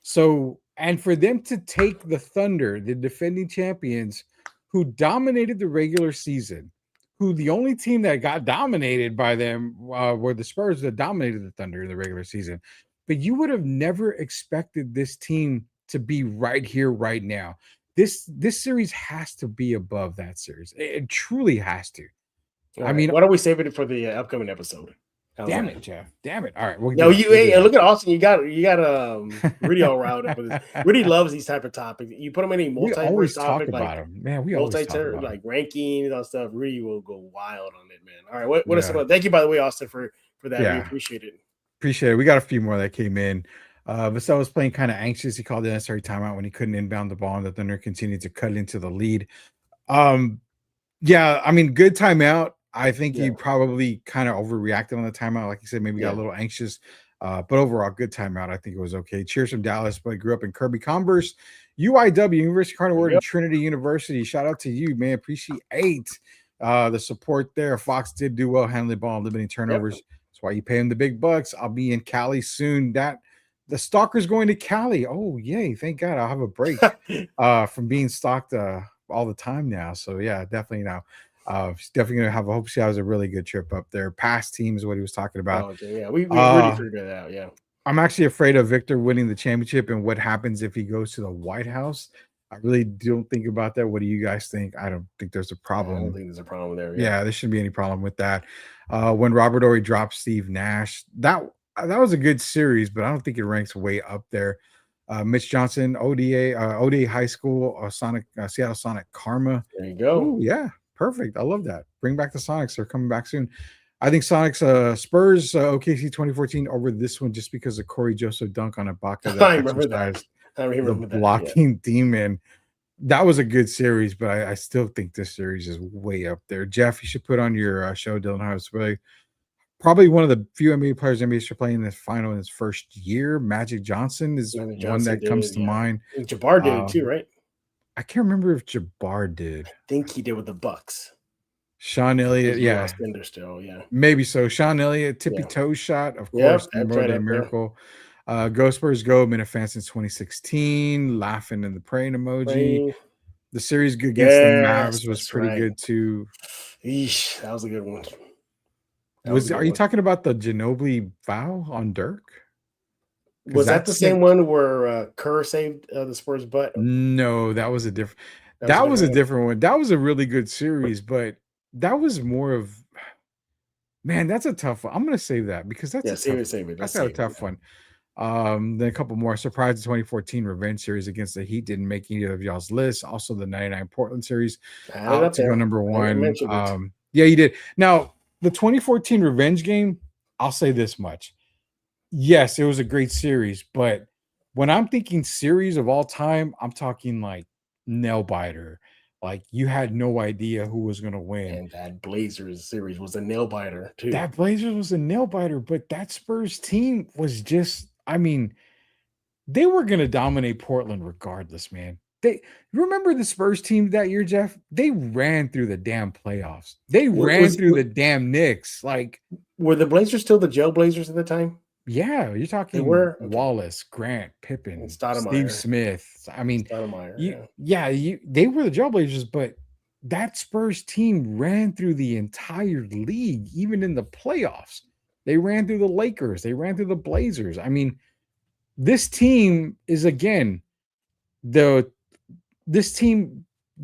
So, and for them to take the Thunder, the defending champions, who dominated the regular season, who the only team that got dominated by them were the Spurs that dominated the Thunder in the regular season. But you would have never expected this team to be right here, right now. This series has to be above that series. It truly has to. I mean, why don't we save it for the upcoming episode? Damn it, Jeff. Damn it. All right. Look at Austin. You got Rudy all riled up with this. Rudy loves these type of topics. You put him in a multi-verse topic, like him. Man, we always talk about like rankings and stuff. Rudy will go wild on it, man. All right. What is some? Thank you, by the way, Austin, for that. Yeah. We appreciate it. Appreciate it. We got a few more that came in. Vassell was playing kind of anxious. He called the necessary timeout when he couldn't inbound the ball, and the Thunder continued to cut into the lead. Yeah, I mean, good timeout. I think he probably kind of overreacted on the timeout. Like you said, maybe got a little anxious. But overall, good timeout. I think it was okay. Cheers from Dallas, but grew up in Kirby Converse, UIW, University of Cardinal Word, and Trinity University. Shout out to you, man. Appreciate the support there. Fox did do well handling the ball, limiting turnovers. That's why you pay him the big bucks. I'll be in Cali soon. The stalker's going to Cali. Oh, yay. Thank God. I'll have a break from being stalked all the time now. So, yeah, definitely now. She's definitely going to have a hope she has a really good trip up there. Past teams, what he was talking about. Oh, okay, yeah, we already figured that out. Yeah. I'm actually afraid of Victor winning the championship and what happens if he goes to the White House. I really don't think about that. What do you guys think? I don't think there's a problem. I don't think there's a problem there. Yeah, there shouldn't be any problem with that. When Robert Ory dropped Steve Nash, that was a good series, but I don't think it ranks way up there. Mitch Johnson, ODA High School, Seattle Sonic Karma. There you go. Ooh, yeah, perfect. I love that. Bring back the Sonics. They're coming back soon. I think Sonic's Spurs OKC 2014 over this one just because of Corey Joseph dunk on Ibaka that I remember that. exercised I the remember that. Yeah. blocking demon. That was a good series, but I still think this series is way up there. Jeff, you should put on your show Dylan Harris. Probably one of the few NBA players NBA should play in this final in his first year. Magic Johnson is one that comes to mind. And Jabbar did it too, right? I can't remember if Jabbar did. I think he did with the Bucks. Sean Elliott, yeah. Still, yeah. Maybe so. Sean Elliott, tippy toe shot, of course. Right miracle. Go Spurs Go, been a fan since 2016. Laughing in the praying emoji. The series against the Mavs was pretty good too. Eesh, that was a good one. Are you talking about the Ginobili foul on Dirk? Was that the same one where Kerr saved the Spurs' butt? No, that was a different. That was a different one. That was a really good series, but that was more of. Man, that's a tough one. I'm going to save that because that's save it. That's a tough one. Then a couple more. Surprise, the 2014 revenge series against the Heat didn't make any of y'all's list. Also, the 99 Portland series out to go number one. Yeah, you did. Now, the 2014 revenge game, I'll say this much. Yes, it was a great series, but when I'm thinking series of all time, I'm talking like nail biter. Like you had no idea who was going to win. And that Blazers series was a nail biter too. That Blazers was a nail biter, but that Spurs team was just, I mean, they were going to dominate Portland regardless, man. They remember the Spurs team that year, Jeff? They ran through the damn playoffs. They ran through the damn Knicks. Like, were the Blazers still the Jail Blazers at the time? Yeah, you're talking Wallace, Grant, Pippen, Steve Smith. I mean, they were the Trailblazers, but that Spurs team ran through the entire league, even in the playoffs. They ran through the Lakers. They ran through the Blazers. I mean, this team is, again, the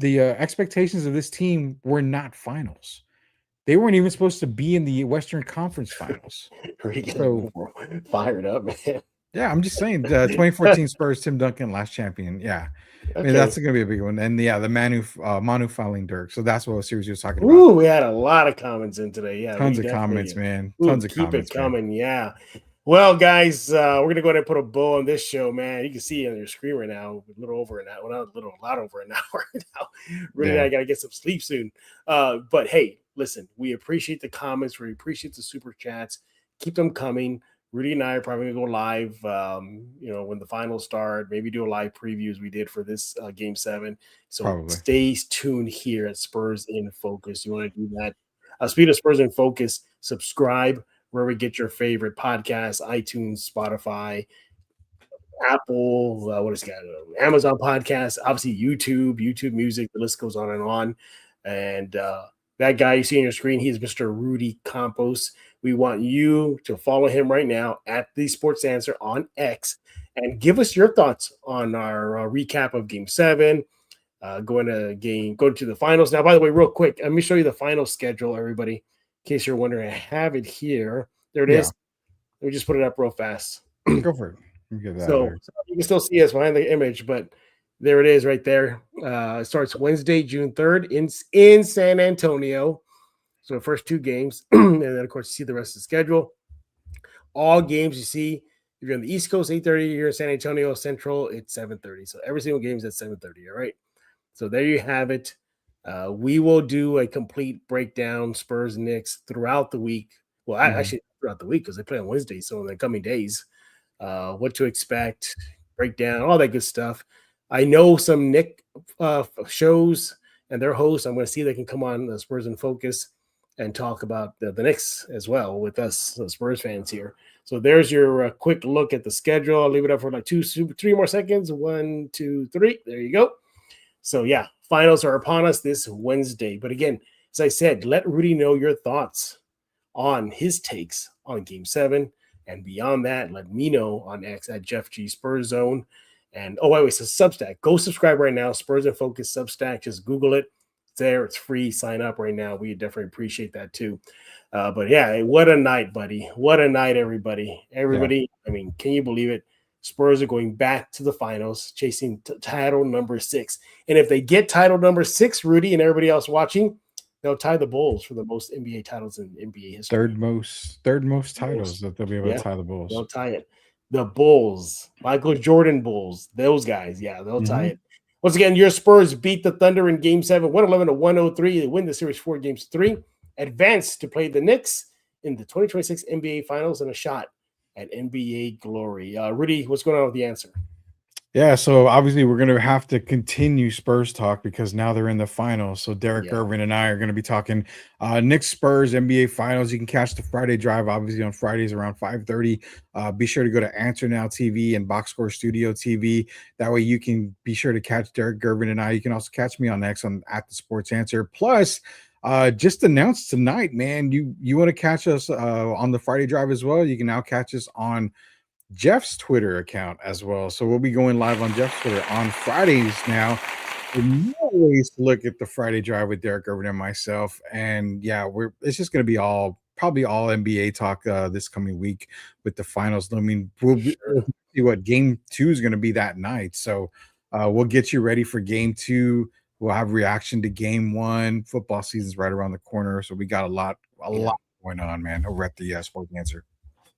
expectations of this team were not finals. They weren't even supposed to be in the Western Conference Finals. So fired up, man. Yeah, I'm just saying. The 2014 Spurs, Tim Duncan, last champion. Yeah, I mean, that's going to be a big one. And the Manu fouling Dirk. So that's what series you was talking about. Ooh, we had a lot of comments in today. Yeah, tons of comments, man. Tons of comments. Keep it coming. Man. Yeah. Well, guys, we're gonna go ahead and put a bow on this show, man. You can see on your screen right now, a little over an hour. Well, not a lot over an hour now. Really, I gotta get some sleep soon. But hey, listen, we appreciate the comments. We appreciate the super chats. Keep them coming. Rudy and I are probably gonna go live. When the finals start, maybe do a live preview as we did for this Game 7. So stay tuned here at Spurs in Focus. You want to do that? Speed of Spurs in Focus. Subscribe where we get your favorite podcasts, iTunes, Spotify, Apple, Amazon Podcasts, obviously YouTube Music, the list goes on and on. And that guy you see on your screen, he's Mr. Rudy Campos. We want you to follow him right now at The Sports Answer on X and give us your thoughts on our recap of Game 7, going to the finals. Now, by the way, real quick, let me show you the final schedule, everybody. In case you're wondering, I have it here. There it is. Let me just put it up real fast. Go for it. So you can still see us behind the image, but there it is right there. It starts Wednesday, June 3rd in San Antonio. So the first 2 games. And then, of course, you see the rest of the schedule. All games you see, if you're on the East Coast, 8:30, you're in San Antonio Central, it's 7:30. So every single game is at 7:30, all right? So there you have it. We will do a complete breakdown, Spurs, Knicks, throughout the week. Well, actually throughout the week because they play on Wednesday. So in the coming days, what to expect, breakdown, all that good stuff. I know some Nick shows and their hosts. I'm going to see if they can come on the Spurs in Focus and talk about the Knicks as well with us, the Spurs fans here. So there's your quick look at the schedule. I'll leave it up for like 3 more seconds. 1, 2, 3. There you go. So yeah, finals are upon us this Wednesday. But again, as I said, let Rudy know your thoughts on his takes on Game 7. And beyond that, let me know on X at Jeff G Spurs Zone. And it's a Substack. Go subscribe right now. Spurs in Focus Substack. Just Google it. It's there. It's free. Sign up right now. We definitely appreciate that too. But yeah, what a night, buddy. What a night, everybody. Everybody, I mean, can you believe it? Spurs are going back to the finals, chasing title number 6. And if they get title number 6, Rudy and everybody else watching, They'll tie the Bulls for the most NBA titles in NBA history. Third most titles that they'll be able to tie the Bulls. They'll tie it. The Bulls, Michael Jordan Bulls, those guys, they'll tie it. Once again, your Spurs beat the Thunder in Game 7, 111-103. They win the series 4 games 3, advance to play the Knicks in the 2026 NBA Finals and a shot at NBA glory. Rudy, what's going on with the answer? Yeah, so obviously we're going to have to continue Spurs talk because now they're in the finals. So Derek Irvin and I are going to be talking Knicks Spurs NBA Finals. You can catch the Friday Drive, obviously, on Fridays around 5:30. Be sure to go to Answer Now TV and Box Score Studio TV. That way you can be sure to catch Derek Irvin and I. You can also catch me on X at the Sports Answer. Plus, just announced tonight, man, you want to catch us on the Friday Drive as well. You can now catch us on Jeff's Twitter account as well. So we'll be going live on Jeff's Twitter on Fridays now. More ways to look at the Friday Drive with Derek Irvin and myself. And it's just going to be probably all NBA talk this coming week with the finals. I mean, we'll see what Game 2 is going to be that night. So we'll get you ready for Game 2. We'll have reaction to Game 1. Football season's right around the corner, so we got a lot going on, man, over at the Sports Answer.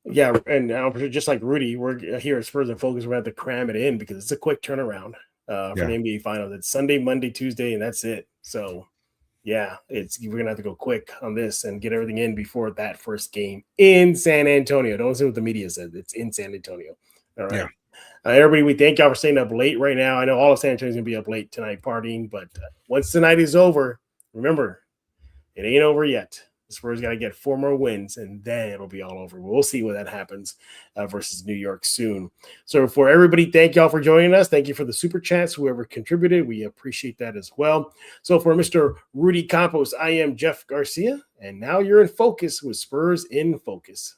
Yeah, and just like Rudy, we're here at Spurs and Focus. We're going to have to cram it in because it's a quick turnaround for the NBA Finals. It's Sunday, Monday, Tuesday, and that's it. So, we're going to have to go quick on this and get everything in before that first game in San Antonio. Don't listen to what the media says. It's in San Antonio. All right. Yeah. Everybody, we thank y'all for staying up late right now. I know all of San Antonio is going to be up late tonight partying, but once tonight is over, remember, it ain't over yet. The Spurs got to get 4 more wins, and then it'll be all over. We'll see when that happens versus New York soon. So for everybody, thank y'all for joining us. Thank you for the super chats, whoever contributed. We appreciate that as well. So for Mr. Rudy Campos, I am Jeff Garcia, and now you're in focus with Spurs in Focus.